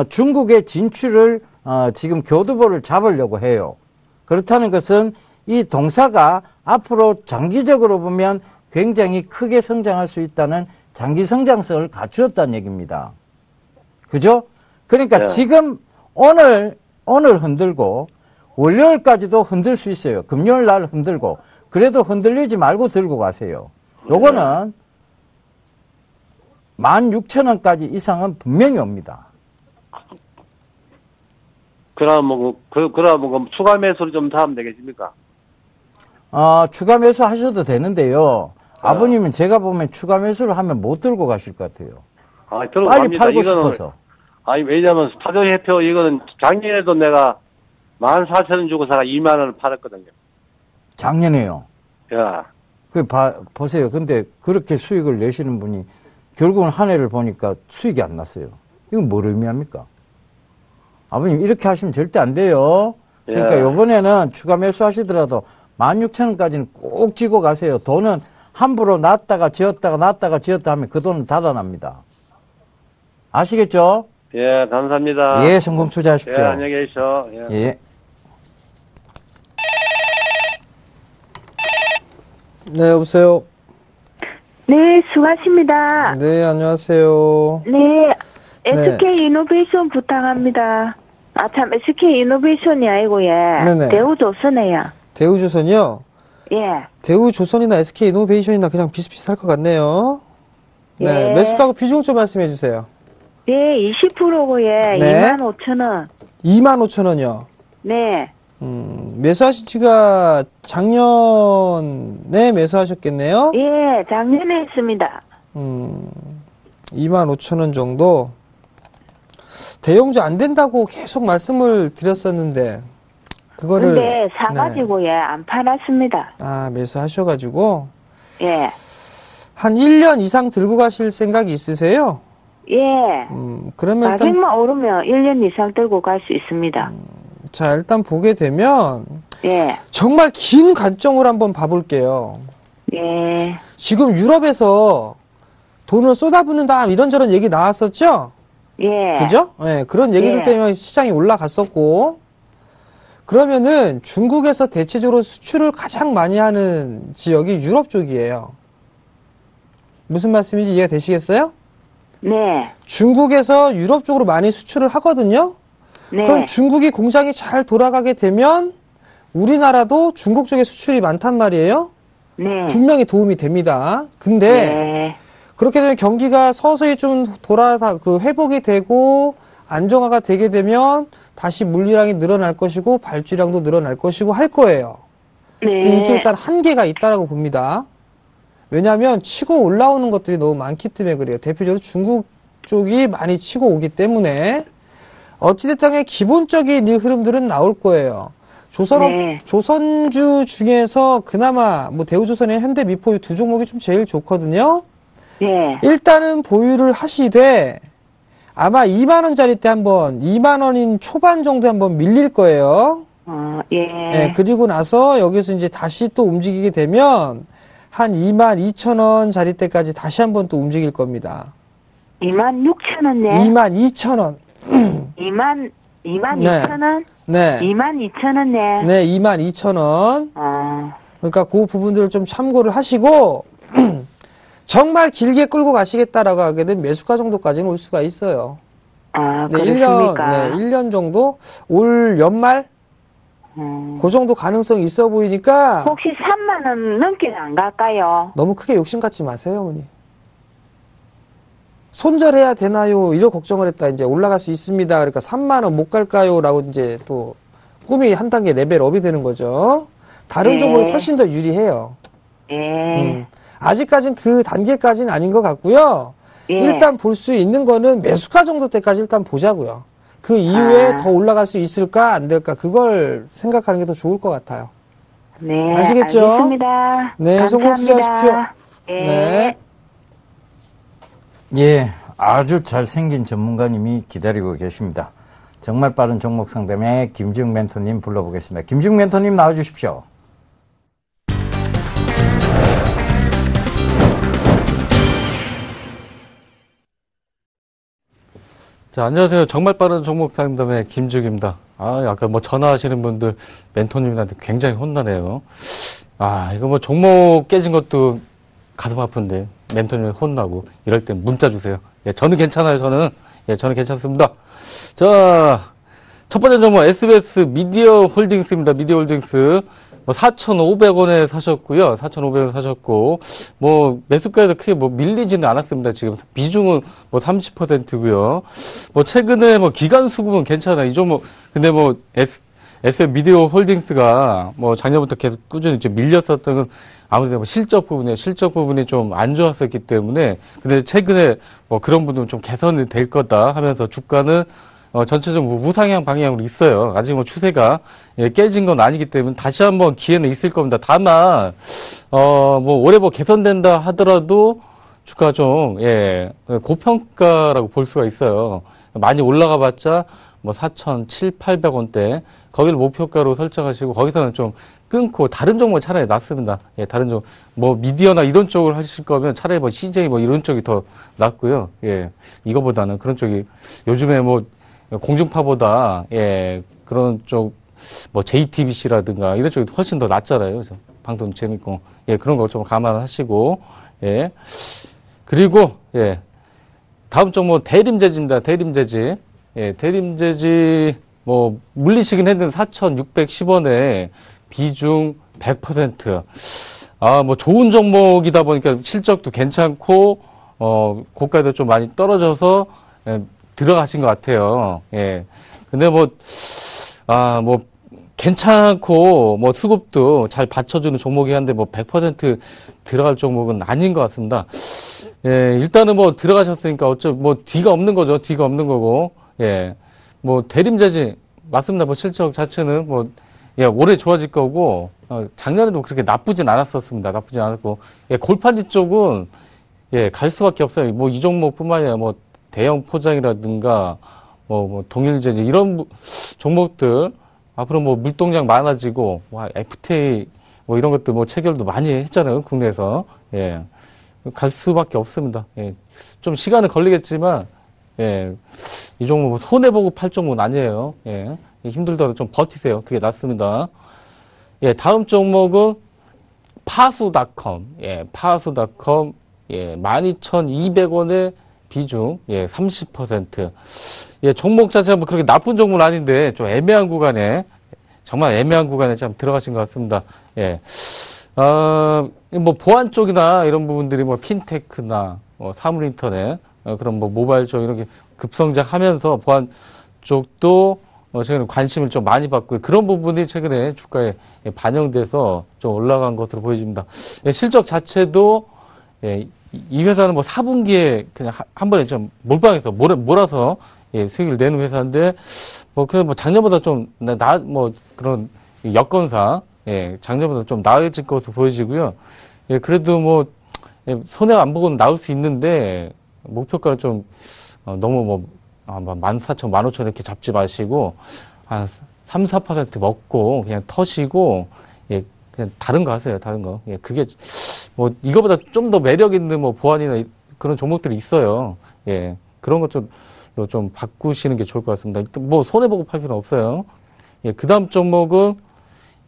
B: 중국의 진출을 지금 교두보를 잡으려고 해요. 그렇다는 것은 이 동사가 앞으로 장기적으로 보면 굉장히 크게 성장할 수 있다는 장기 성장성을 갖추었다는 얘기입니다. 그죠? 그러니까
H: 네.
B: 지금 오늘 흔들고 월요일까지도 흔들 수 있어요. 금요일 날 흔들고. 그래도 흔들리지 말고 들고 가세요. 요거는 16,000원까지 이상은 분명히 옵니다.
H: 그럼 추가 매수를 좀 하면 되겠습니까?
B: 추가 매수 하셔도 되는데요. 아버님은 제가 보면 추가 매수를 하면 못 들고 가실 것 같아요.
H: 들고
B: 빨리
H: 갑니다.
B: 팔고
H: 이거는,
B: 싶어서.
H: 왜냐면 사전회표 이거는 작년에도 내가 14,000원 주고 사가 2만 원을 팔았거든요.
B: 작년에요.
H: 야.
B: 보세요. 근데 그렇게 수익을 내시는 분이 결국은 한 해를 보니까 수익이 안 났어요. 이건 뭘 의미합니까? 아버님 이렇게 하시면 절대 안 돼요. 그러니까
H: 예.
B: 이번에는 추가 매수 하시더라도 16,000원까지는 꼭 쥐고 가세요. 돈은 함부로 놨다가 지었다 하면 그 돈은 달아납니다. 아시겠죠?
H: 예, 감사합니다.
B: 예, 성공 투자하십시오.
H: 예, 안녕히 계십시오. 예.
B: 예.
C: 네, 여보세요.
I: 네, 수고하십니다.
C: 네, 안녕하세요.
I: 네, SK 이노베이션 부탁합니다. 참, SK 이노베이션이 아니고, 예.
C: 네네.
I: 대우조선이에요.
C: 대우조선이요?
I: 예.
C: 대우조선이나 SK 이노베이션이나 그냥 비슷비슷할 것 같네요. 네,
I: 예.
C: 매수가하고 비중 좀 말씀해 주세요.
I: 예, 20%고, 예.
C: 네.
I: 25,000원.
C: 25,000원이요.
I: 네.
C: 매수하신 지가 작년에 매수하셨겠네요?
I: 예, 작년에 했습니다.
C: 25,000원 정도. 대형주 안 된다고 계속 말씀을 드렸었는데, 그거를.
I: 근데 사가지고, 예, 안 팔았습니다.
C: 매수하셔가지고.
I: 예.
C: 한 1년 이상 들고 가실 생각이 있으세요?
I: 예.
C: 그러면 일단.
I: 가격만 오르면 1년 이상 들고 갈 수 있습니다.
C: 자, 일단 보게 되면.
I: 예.
C: 정말 긴 관점으로 한번 봐볼게요.
I: 예.
C: 지금 유럽에서 돈을 쏟아붓는다, 이런저런 얘기 나왔었죠?
I: 예.
C: 그죠? 예, 그런 얘기들
I: 예.
C: 때문에 시장이 올라갔었고, 그러면은 중국에서 대체적으로 수출을 가장 많이 하는 지역이 유럽 쪽이에요. 무슨 말씀인지 이해가 되시겠어요?
I: 네.
C: 중국에서 유럽 쪽으로 많이 수출을 하거든요?
I: 네.
C: 그럼 중국이 공장이 잘 돌아가게 되면 우리나라도 중국 쪽에 수출이 많단 말이에요?
I: 네.
C: 분명히 도움이 됩니다. 근데,
I: 네.
C: 그렇게 되면 경기가 서서히 좀 회복이 되고 안정화가 되게 되면 다시 물량이 늘어날 것이고 발주량도 늘어날 것이고 할 거예요.
I: 네.
C: 이게 일단 한계가 있다라고 봅니다. 왜냐하면 치고 올라오는 것들이 너무 많기 때문에 그래요. 대표적으로 중국 쪽이 많이 치고 오기 때문에 어찌됐든 기본적인 이 흐름들은 나올 거예요. 조선주 중에서 그나마 대우조선이나 현대미포 두 종목이 좀 제일 좋거든요.
I: 네.
C: 일단은 보유를 하시되 아마 2만원짜리 때 한번 2만원인 초반 정도 한번 밀릴 거예요.
I: 예.
C: 네, 그리고 나서 여기서 이제 다시 또 움직이게 되면 한 22,000원짜리 때까지 다시 한번 또 움직일 겁니다.
I: 26,000원 네.
C: 22,000원.
I: 22,000원?
C: 네.
I: 22,000원 네.
C: 네, 22,000원. 그러니까 그 부분들을 좀 참고를 하시고 정말 길게 끌고 가시겠다라고 하게 되면 매수가 정도까지는 올 수가 있어요.
I: 그렇습니까?
C: 1년 정도? 올 연말? 그 정도 가능성이 있어 보이니까.
I: 혹시 3만원 넘게는 안 갈까요?
C: 너무 크게 욕심 갖지 마세요, 어머니. 손절해야 되나요? 이런 걱정을 했다. 이제 올라갈 수 있습니다. 그러니까 3만원 못 갈까요? 라고 이제 또 꿈이 한 단계 레벨업이 되는 거죠. 다른 종목이 훨씬 더 유리해요.
I: 예.
C: 아직까지는 그 단계까지는 아닌 것 같고요.
I: 예.
C: 일단 볼 수 있는 거는 매수가 정도 때까지 일단 보자고요. 그 이후에 더 올라갈 수 있을까 안 될까 그걸 생각하는 게 더 좋을 것 같아요.
I: 네.
C: 아시겠죠?
I: 알겠습니다.
C: 네, 성공 투자하십시오.
I: 예.
C: 네.
B: 예, 아주 잘생긴 전문가님이 기다리고 계십니다. 정말 빠른 종목 상담에 김지웅 멘토님 불러보겠습니다. 김지웅 멘토님 나와주십시오.
J: 자, 안녕하세요. 정말 빠른 종목 상담의 김주기입니다. 아까 뭐 전화하시는 분들 멘토님한테 굉장히 혼나네요. 이거 뭐 종목 깨진 것도 가슴 아픈데 멘토님 혼나고 이럴 땐 문자 주세요. 예, 저는 괜찮아요. 저는 괜찮습니다. 자, 첫 번째 종목 SBS 미디어 홀딩스입니다. 미디어 홀딩스. 뭐 4,500원에 사셨고요. 4,500원 사셨고, 뭐 매수가에서 크게 뭐 밀리지는 않았습니다. 지금 비중은 뭐 30%고요. 뭐 최근에 뭐 기간 수급은 괜찮아요. 이 종목 근데 뭐 SBS 미디어 홀딩스가 뭐 작년부터 계속 꾸준히 이제 밀렸었던 건 아무래도 뭐 실적 부분이 좀 안 좋았었기 때문에, 근데 최근에 뭐 그런 부분은 좀 개선이 될 거다 하면서 주가는 전체적으로 우상향 방향으로 있어요. 아직 뭐 추세가 깨진 건 아니기 때문에 다시 한번 기회는 있을 겁니다. 다만 뭐 올해 뭐 개선된다 하더라도 주가 좀 고평가라고 볼 수가 있어요. 많이 올라가 봤자 뭐 4,700~800원대 거기를 목표가로 설정하시고 거기서는 좀 끊고 다른 종목 차라리 낫습니다. 예, 다른 종목 뭐 미디어나 이런 쪽을 하실 거면 차라리 뭐 CJ 뭐 이런 쪽이 더 낫고요. 예, 이거보다는 그런 쪽이 요즘에 뭐 공중파보다 그런 쪽 뭐 JTBC라든가 이런 쪽이 훨씬 더 낫잖아요. 그래서 방송 재밌고 그런 거 좀 감안하시고 그리고 다음 종목 대림재지입니다. 대림재지. 대림재지 뭐 물리시긴 했는데 4,610원에 비중 100%. 뭐 좋은 종목이다 보니까 실적도 괜찮고 고가에도 좀 많이 떨어져서 들어가신 것 같아요. 근데 뭐 괜찮고, 뭐, 수급도 잘 받쳐주는 종목이 한데, 뭐, 100% 들어갈 종목은 아닌 것 같습니다. 일단은 뭐, 들어가셨으니까, 뭐, 뒤가 없는 거죠. 뒤가 없는 거고, 뭐, 대림재지, 맞습니다. 뭐, 실적 자체는 뭐, 올해 좋아질 거고, 작년에도 그렇게 나쁘진 않았었습니다. 나쁘진 않았고, 골판지 쪽은, 갈 수밖에 없어요. 뭐, 이 종목뿐만 아니라 뭐, 대형 포장이라든가, 뭐 동일재지, 이런 종목들, 앞으로 뭐 물동량 많아지고, FTA, 뭐 이런 것들 뭐 체결도 많이 했잖아요, 국내에서. 갈 수밖에 없습니다. 좀 시간은 걸리겠지만, 이 종목 뭐 손해보고 팔 종목은 아니에요. 힘들더라도 좀 버티세요. 그게 낫습니다. 다음 종목은 파수닷컴. 파수닷컴. 12,200원의 비중, 30%. 종목 자체가 뭐 그렇게 나쁜 종목은 아닌데, 좀 애매한 구간에, 정말 애매한 구간에 좀 들어가신 것 같습니다. 뭐 보안 쪽이나 이런 부분들이 뭐 핀테크나, 사물인터넷, 그런 뭐 모바일 쪽 이렇게 급성장하면서 보안 쪽도 최근에 관심을 좀 많이 받고, 그런 부분이 최근에 주가에 반영돼서 좀 올라간 것으로 보여집니다. 실적 자체도, 이 회사는 뭐 4분기에 그냥 한 번에 좀 몰빵해서 몰아서 수익을 내는 회사인데, 뭐 그래 뭐 작년보다 좀 뭐 그런 여건상 작년보다 좀 나아질 것으로 보여지고요. 그래도 뭐 손해 안 보고는 나올 수 있는데 목표가를 좀 너무 뭐 14,000, 15,000 이렇게 잡지 마시고 한 3~4% 먹고 그냥 터시고 그냥 다른 거 하세요. 다른 거. 그게 뭐 이거보다 좀 더 매력 있는 뭐 보안이나 그런 종목들이 있어요. 그런 것 좀 바꾸시는 게 좋을 것 같습니다. 뭐 손해보고 팔 필요는 없어요. 그 다음 종목은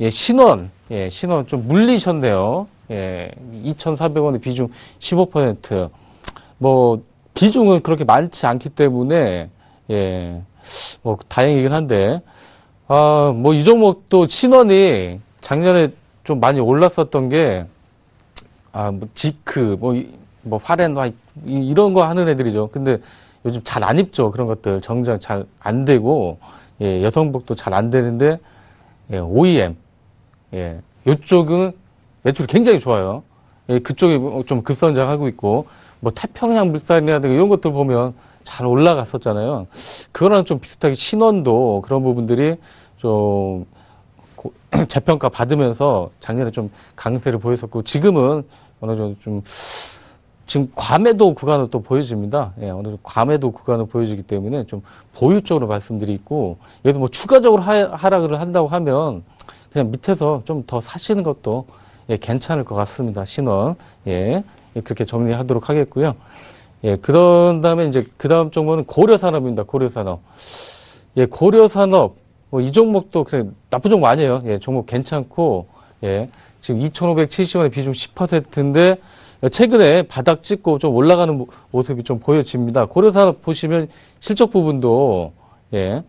J: 신원. 신원 좀 물리셨네요. 2,400원의 비중 15%. 뭐 비중은 그렇게 많지 않기 때문에 뭐 다행이긴 한데 뭐 이 종목도 신원이 작년에 좀 많이 올랐었던 게 뭐 지크 뭐 파렌 이런 거 하는 애들이죠. 근데 요즘 잘 안 입죠. 그런 것들 정장 잘 안 되고 여성복도 잘 안 되는데 OEM 요쪽은 매출이 굉장히 좋아요. 그쪽이 좀 급성장하고 있고 뭐 태평양 물산이라든가 이런 것들 보면 잘 올라갔었잖아요. 그거랑 좀 비슷하게 신원도 그런 부분들이 좀 재평가 받으면서 작년에 좀 강세를 보였었고, 지금은 어느 정도 좀 지금 과매도 구간으로 또 보여집니다. 예, 어느 정도 과매도 구간으로 보여지기 때문에 좀 보유 쪽으로 말씀드리고, 여기서 뭐 추가적으로 하락을 한다고 하면 그냥 밑에서 좀 더 사시는 것도 예, 괜찮을 것 같습니다. 신원. 예, 그렇게 정리하도록 하겠고요. 예, 그런 다음에 이제 그 다음 종목은 고려산업입니다. 고려산업. 예, 고려산업. 뭐 이 종목도 그래 나쁜 종목 아니에요. 예, 종목 괜찮고, 예, 지금 2,570원의 비중 10%인데 최근에 바닥 찍고 좀 올라가는 모습이 좀 보여집니다. 고려산업 보시면 실적 부분도 예,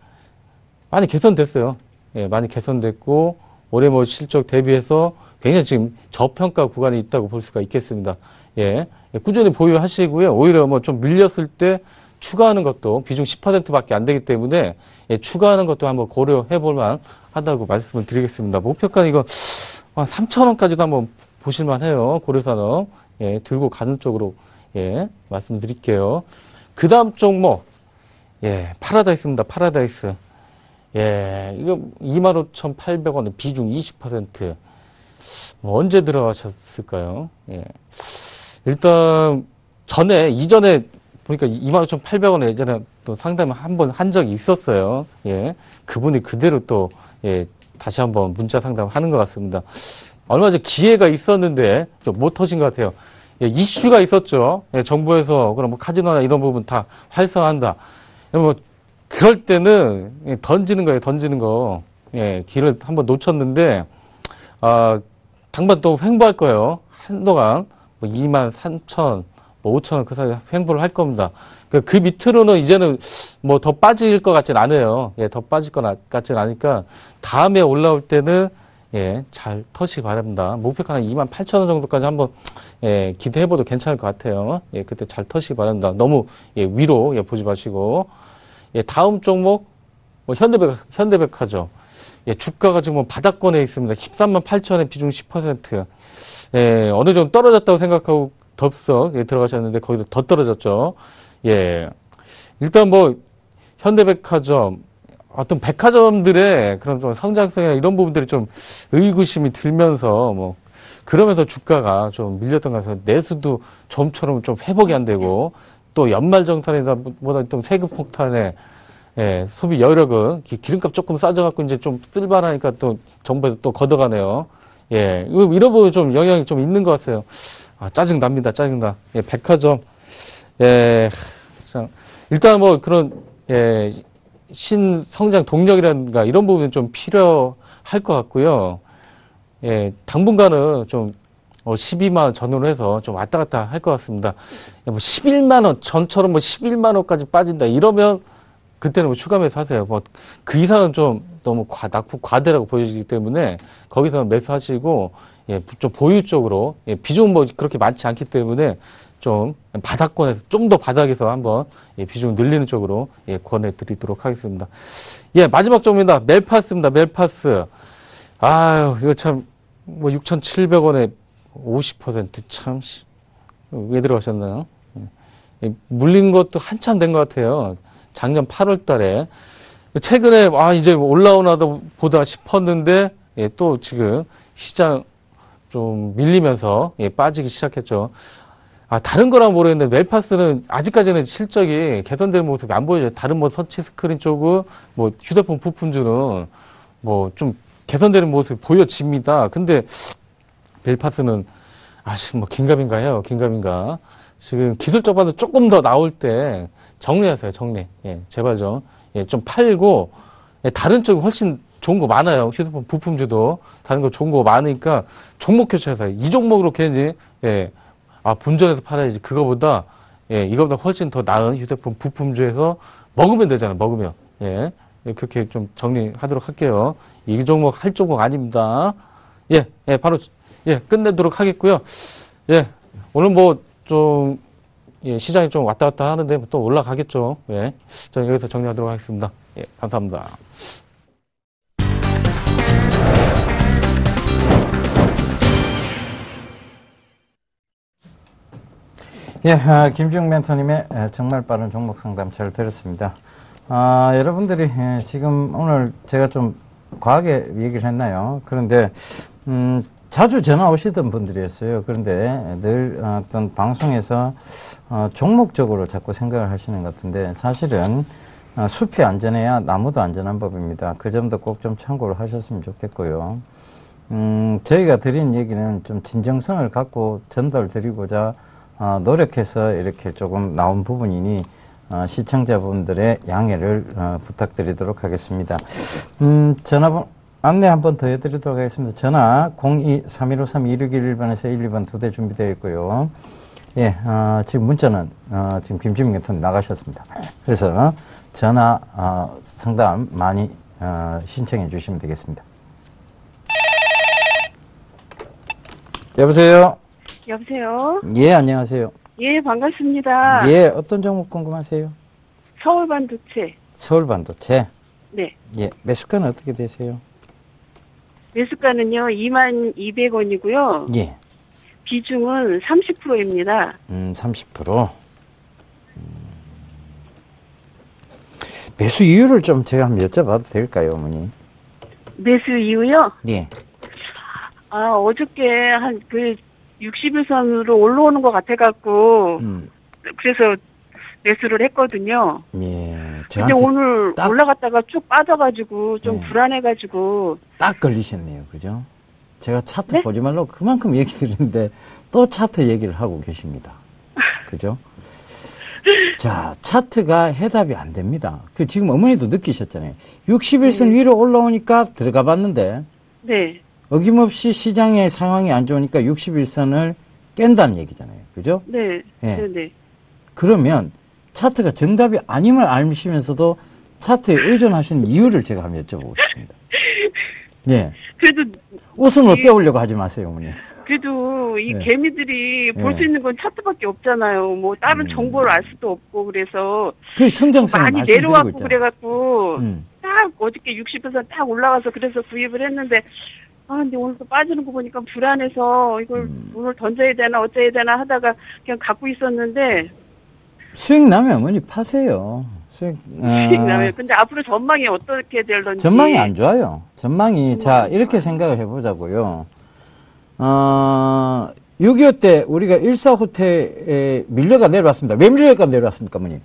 J: 많이 개선됐어요. 예, 많이 개선됐고 올해 뭐 실적 대비해서 굉장히 지금 저평가 구간이 있다고 볼 수가 있겠습니다. 예, 꾸준히 보유하시고요. 오히려 뭐 좀 밀렸을 때 추가하는 것도 비중 10%밖에 안 되기 때문에 예, 추가하는 것도 한번 고려해 볼만 하다고 말씀을 드리겠습니다. 목표가는 이거 3,000원까지도 한번 보실만 해요. 고려산업. 예, 들고 가는 쪽으로 예, 말씀드릴게요. 그 다음 종목 예, 파라다이스입니다. 파라다이스. 예, 이거 25,800원에 비중 20%. 뭐 언제 들어가셨을까요? 예. 일단 이전에 보니까 25,800원에 예전에 또 상담을 한번 한 적이 있었어요. 예. 그분이 그대로 또, 예, 다시 한번 문자 상담하는 것 같습니다. 얼마 전에 기회가 있었는데 좀 못 터진 것 같아요. 예, 이슈가 있었죠. 예, 정부에서 그럼 뭐 카지노나 이런 부분 다 활성화한다. 뭐 그럴 때는 예, 던지는 거예요. 던지는 거. 예, 기회를 한번 놓쳤는데 당분 또 횡보할 거예요. 한동안 뭐 23,000, 뭐 5,000원 그 사이에 횡보를 할 겁니다. 그 밑으로는 이제는 뭐 더 빠질 것 같진 않아요. 예, 더 빠질 것 같진 않으니까 다음에 올라올 때는 예, 잘 터시기 바랍니다. 목표가 한 28,000원 정도까지 한번 예, 기대해봐도 괜찮을 것 같아요. 예, 그때 잘 터시기 바랍니다. 너무 예, 위로 예, 보지 마시고. 예, 다음 종목 뭐 현대백화점. 예, 주가가 지금 바닥권에 있습니다. 138,000원에 비중 10%. 예, 어느 정도 떨어졌다고 생각하고 덥석 예, 들어가셨는데 거기서 더 떨어졌죠. 예, 일단 뭐 현대백화점 어떤 백화점들의 그런 좀 성장성이나 이런 부분들이 좀 의구심이 들면서 뭐 그러면서 주가가 좀 밀렸던 것 같아서 내수도 좀처럼 좀 회복이 안 되고 또 연말정산이다 보다 좀 세금 폭탄에 예, 소비 여력은 기름값 조금 싸져갖고 이제 좀 쓸만하니까 또 정부에서 또 걷어가네요. 예, 이런 부분 좀 영향이 좀 있는 것 같아요. 짜증납니다. 짜증나. 예, 백화점. 예, 일단 뭐 그런, 예, 신성장 동력이라든가 이런 부분은 좀 필요할 것 같고요. 예, 당분간은 좀 12만원 전후로 해서 좀 왔다 갔다 할 것 같습니다. 뭐 11만원 전처럼 뭐 11만원까지 빠진다 이러면 그때는 뭐 추가 매수하세요. 뭐 그 이상은 좀 너무 낙폭 과대라고 보여지기 때문에 거기서 매수하시고 예, 좀 보유 쪽으로 예, 비중 뭐 그렇게 많지 않기 때문에 좀 바닥권에서 좀 더 바닥에서 한번 예, 비중 늘리는 쪽으로 예, 권해드리도록 하겠습니다. 예, 마지막 종목입니다. 멜파스입니다. 멜파스. 아유, 이거 참 뭐 6,700원에 50% 참 왜 들어가셨나요? 예, 물린 것도 한참 된 것 같아요. 작년 8월 달에. 최근에, 이제 올라오나 보다 싶었는데, 예, 또 지금 시장 좀 밀리면서, 예, 빠지기 시작했죠. 다른 거랑 모르겠는데, 멜파스는 아직까지는 실적이 개선되는 모습이 안 보여져요. 다른 뭐 터치 스크린 쪽은, 뭐 휴대폰 부품주는 뭐 좀 개선되는 모습이 보여집니다. 근데, 멜파스는, 지금 뭐 긴가민가 해요. 긴가민가. 지금 기술적 반도 조금 더 나올 때, 정리하세요, 정리. 예, 제발 좀. 예, 좀 팔고, 예, 다른 쪽이 훨씬 좋은 거 많아요. 휴대폰 부품주도. 다른 거 좋은 거 많으니까, 종목 교체하세요. 이 종목으로 괜히, 예, 본전에서 팔아야지. 그거보다, 예, 이거보다 훨씬 더 나은 휴대폰 부품주에서 먹으면 되잖아요, 먹으면. 예, 예, 그렇게 좀 정리하도록 할게요. 이 종목 할 종목 아닙니다. 예, 예, 바로, 예, 끝내도록 하겠고요. 예, 오늘 뭐, 좀, 예, 시장이 좀 왔다 갔다 하는데 또 올라가겠죠. 예. 저는 여기서 정리하도록 하겠습니다. 예, 감사합니다.
B: 예, 김중 멘토님의 정말 빠른 종목 상담 잘 들었습니다. 여러분들이 지금 오늘 제가 좀 과하게 얘기를 했나요? 그런데 자주 전화 오시던 분들이었어요. 그런데 늘 어떤 방송에서 종목적으로 자꾸 생각을 하시는 것 같은데 사실은 숲이 안전해야 나무도 안전한 법입니다. 그 점도 꼭 좀 참고를 하셨으면 좋겠고요. 저희가 드린 얘기는 좀 진정성을 갖고 전달드리고자 노력해서 이렇게 조금 나온 부분이니 시청자분들의 양해를 부탁드리도록 하겠습니다. 전화번호 안내 한 번 더 해드리도록 하겠습니다. 전화 02-3153-2611번에서 12번 2대 준비되어 있고요. 예, 지금 문자는 지금 김지민 대통령 나가셨습니다. 그래서 전화 상담 많이 신청해 주시면 되겠습니다. 여보세요?
K: 여보세요?
B: 예, 안녕하세요.
K: 예, 반갑습니다.
B: 예, 어떤 종목 궁금하세요?
K: 서울반도체.
B: 서울반도체?
K: 네.
B: 예, 매수가는 어떻게 되세요?
K: 매수가는요, 22,200원이고요.
B: 예.
K: 비중은 30%입니다.
B: 30%? 매수 이유를 좀 제가 한번 여쭤봐도 될까요, 어머니?
K: 매수 이유요?
B: 예.
K: 어저께 한 60일선으로 올라오는 것 같아갖고, 그래서 매수를 했거든요.
B: 예.
K: 근데 오늘 올라갔다가 쭉 빠져가지고 좀 불안해가지고.
B: 딱 걸리셨네요. 그죠? 제가 차트 보지 말라고 그만큼 얘기 드리는데 또 차트 얘기를 하고 계십니다. 그죠? 자, 차트가 해답이 안 됩니다. 지금 어머니도 느끼셨잖아요. 61선 위로 올라오니까 들어가 봤는데.
K: 네.
B: 어김없이 시장의 상황이 안 좋으니까 61선을 깬다는 얘기잖아요. 그죠?
K: 네.
B: 네.
K: 네.
B: 그러면 차트가 정답이 아님을 알시면서도 차트에 의존하시는 이유를 제가 한번 여쭤보고 싶습니다. 예.
K: 그래도
B: 웃음을 깨우려고 하지 마세요, 어머니.
K: 그래도 이
B: 네.
K: 개미들이 볼 수 있는 건 차트밖에 없잖아요. 뭐 다른 정보를 알 수도 없고 그래서
B: 그 성장성을
K: 많이
B: 말씀드리고
K: 내려왔고
B: 있잖아요.
K: 그래갖고 딱 어저께 60에서 딱 올라가서 그래서 구입을 했는데 근데 오늘 또 빠지는 거 보니까 불안해서 이걸 오늘 던져야 되나 어쩌야 되나 하다가 그냥 갖고 있었는데
B: 수익 나면 어머니 파세요. 수익
K: 나면 근데 앞으로 전망이 어떻게 될런지
B: 전망이 안 좋아요. 전망이 자 이렇게 생각을 해보자고요. 6.25 때 우리가 1사호텔에 밀려가 내려왔습니다. 왜 밀려가 내려왔습니까, 어머니?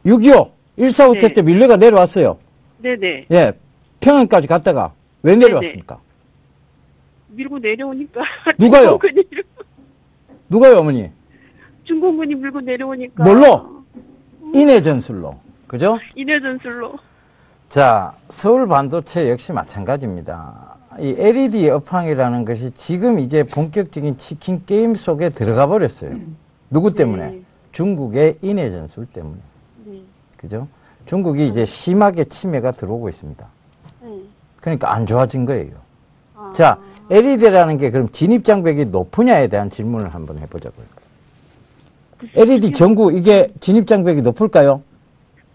B: 6.25 1사호텔
K: 네.
B: 때 밀려가 내려왔어요.
K: 네네.
B: 예, 평양까지 갔다가 왜 내려왔습니까?
K: 밀고 내려오니까
B: 누가요? 누가요, 어머니?
K: 중공군이 밀고 내려오니까
B: 뭘로? 인해 전술로. 그죠?
K: 인해 전술로.
B: 자, 서울 반도체 역시 마찬가지입니다. 이 LED 업황이라는 것이 지금 이제 본격적인 치킨 게임 속에 들어가 버렸어요. 누구 때문에? 중국의 인해 전술 때문에. 그죠? 중국이 이제 심하게 침해가 들어오고 있습니다. 그러니까 안 좋아진 거예요. 자, LED라는 게 그럼 진입장벽이 높으냐에 대한 질문을 한번 해보자고요. LED 전구 이게 진입장벽이 높을까요?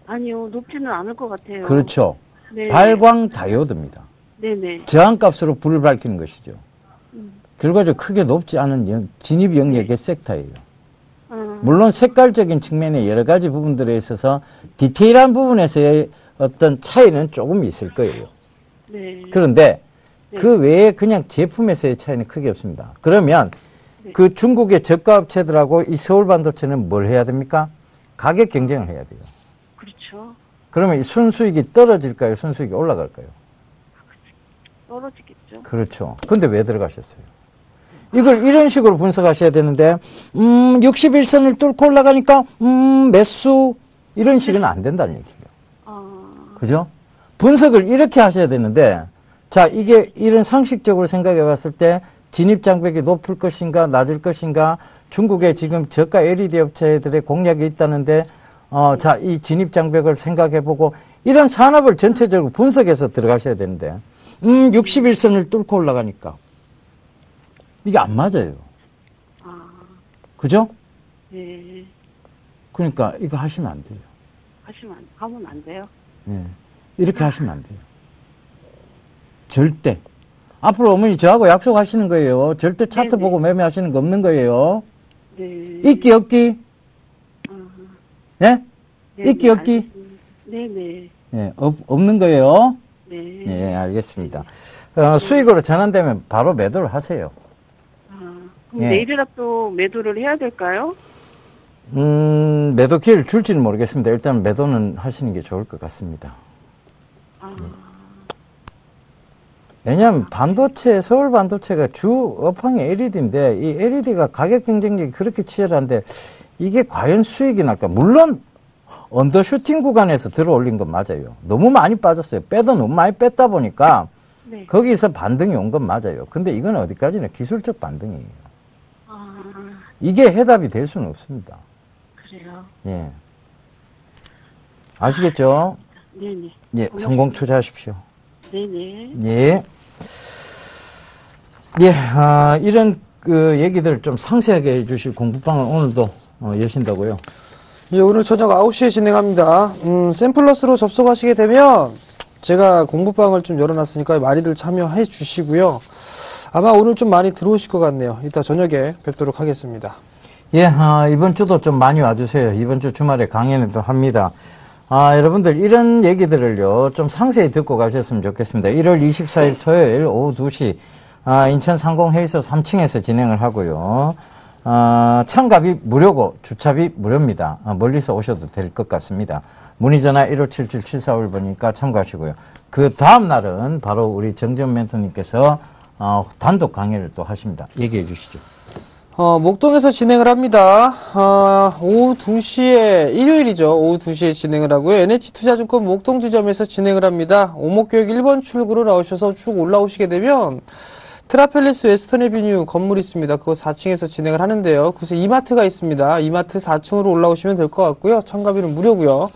K: 아니요, 높지는 않을 것 같아요.
B: 그렇죠.
K: 네.
B: 발광 다이오드입니다.
K: 네네.
B: 저항값으로 불을 밝히는 것이죠. 결과적으로 크게 높지 않은 진입 영역의 섹터예요. 물론 색깔적인 측면의 여러 가지 부분들에 있어서 디테일한 부분에서의 어떤 차이는 조금 있을 거예요.
K: 네.
B: 그런데 그 외에 그냥 제품에서의 차이는 크게 없습니다. 그러면 그 중국의 저가 업체들하고 이 서울 반도체는 뭘 해야 됩니까? 가격 경쟁을 해야 돼요.
K: 그렇죠.
B: 그러면 이 순수익이 떨어질까요? 순수익이 올라갈까요?
K: 떨어지겠죠.
B: 그렇죠. 근데 왜 들어가셨어요? 이걸 이런 식으로 분석하셔야 되는데 61선을 뚫고 올라가니까 매수 이런 식은 안 된다는 얘기예요. 그죠? 분석을 이렇게 하셔야 되는데 자, 이게 이런 상식적으로 생각해 봤을 때 진입장벽이 높을 것인가 낮을 것인가 중국에 지금 저가 LED 업체들의 공략이 있다는데 자, 이 진입장벽을 생각해 보고 이런 산업을 전체적으로 분석해서 들어가셔야 되는데 61선을 뚫고 올라가니까 이게 안 맞아요. 그죠?
K: 네.
B: 그러니까 이거 하시면 안 돼요.
K: 하면 안 돼요.
B: 네. 이렇게 하시면 안 돼요. 절대. 앞으로 어머니 저하고 약속하시는 거예요. 절대 차트 보고 매매하시는 거 없는 거예요.
K: 네.
B: 있기 없기? 네? 있기 없기?
K: 네네.
B: 예, 없는 거예요?
K: 네.
B: 예, 알겠습니다. 수익으로 전환되면 바로 매도를 하세요.
K: 그럼
B: 예.
K: 내일이라도 매도를 해야 될까요?
B: 매도 기회를 줄지는 모르겠습니다. 일단 매도는 하시는 게 좋을 것 같습니다. 예. 왜냐하면 반도체, 서울 반도체가 주 업황이 LED인데, 이 LED가 가격 경쟁력이 그렇게 치열한데, 이게 과연 수익이 날까? 물론, 언더슈팅 구간에서 들어 올린 건 맞아요. 너무 많이 빠졌어요. 빼도 너무 많이 뺐다 보니까,
K: 네.
B: 거기서 반등이 온 건 맞아요. 근데 이건 어디까지나 기술적 반등이에요. 이게 해답이 될 수는 없습니다.
K: 그래요?
B: 예. 아시겠죠?
K: 네네.
B: 예, 성공 투자하십시오.
K: 네네.
B: 예. 예, 이런 얘기들을 좀 상세하게 해주실 공부방을 오늘도 여신다고요?
C: 예, 오늘 저녁 9시에 진행합니다. 샘플러스로 접속하시게 되면 제가 공부방을 좀 열어놨으니까 많이들 참여해 주시고요. 아마 오늘 좀 많이 들어오실 것 같네요. 이따 저녁에 뵙도록 하겠습니다.
B: 예, 이번 주도 좀 많이 와주세요. 이번 주 주말에 강연을 또 합니다. 여러분들 이런 얘기들을요, 좀 상세히 듣고 가셨으면 좋겠습니다. 1월 24일 토요일 오후 2시, 인천 상공회의소 3층에서 진행을 하고요. 참가비 무료고 주차비 무료입니다. 멀리서 오셔도 될 것 같습니다. 문의전화 1577-7451번이니까 참고하시고요. 그 다음 날은 바로 우리 정전 멘토님께서 단독 강의를 또 하십니다. 얘기해 주시죠.
C: 목동에서 진행을 합니다. 오후 2시에, 일요일이죠. 오후 2시에 진행을 하고요. NH투자증권 목동지점에서 진행을 합니다. 오목교역 1번 출구로 나오셔서 쭉 올라오시게 되면 트라펠리스 웨스턴 에비뉴 건물이 있습니다. 그거 4층에서 진행을 하는데요. 그래서 이마트가 있습니다. 이마트 4층으로 올라오시면 될 것 같고요. 참가비는 무료고요.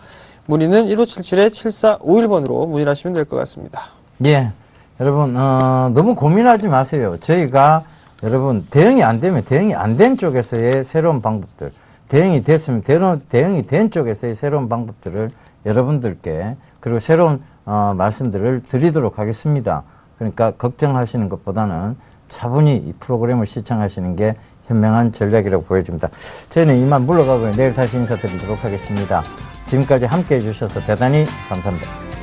C: 문의는 1577-7451번으로 문의를 하시면 될 것 같습니다.
B: 예. 여러분, 너무 고민하지 마세요. 저희가 여러분, 대응이 안 되면 대응이 안 된 쪽에서의 새로운 방법들, 대응이 됐으면 대응이 된 쪽에서의 새로운 방법들을 여러분들께, 그리고 새로운 말씀들을 드리도록 하겠습니다. 그러니까 걱정하시는 것보다는 차분히 이 프로그램을 시청하시는 게 현명한 전략이라고 보여집니다. 저희는 이만 물러가고요. 내일 다시 인사드리도록 하겠습니다. 지금까지 함께 해주셔서 대단히 감사합니다.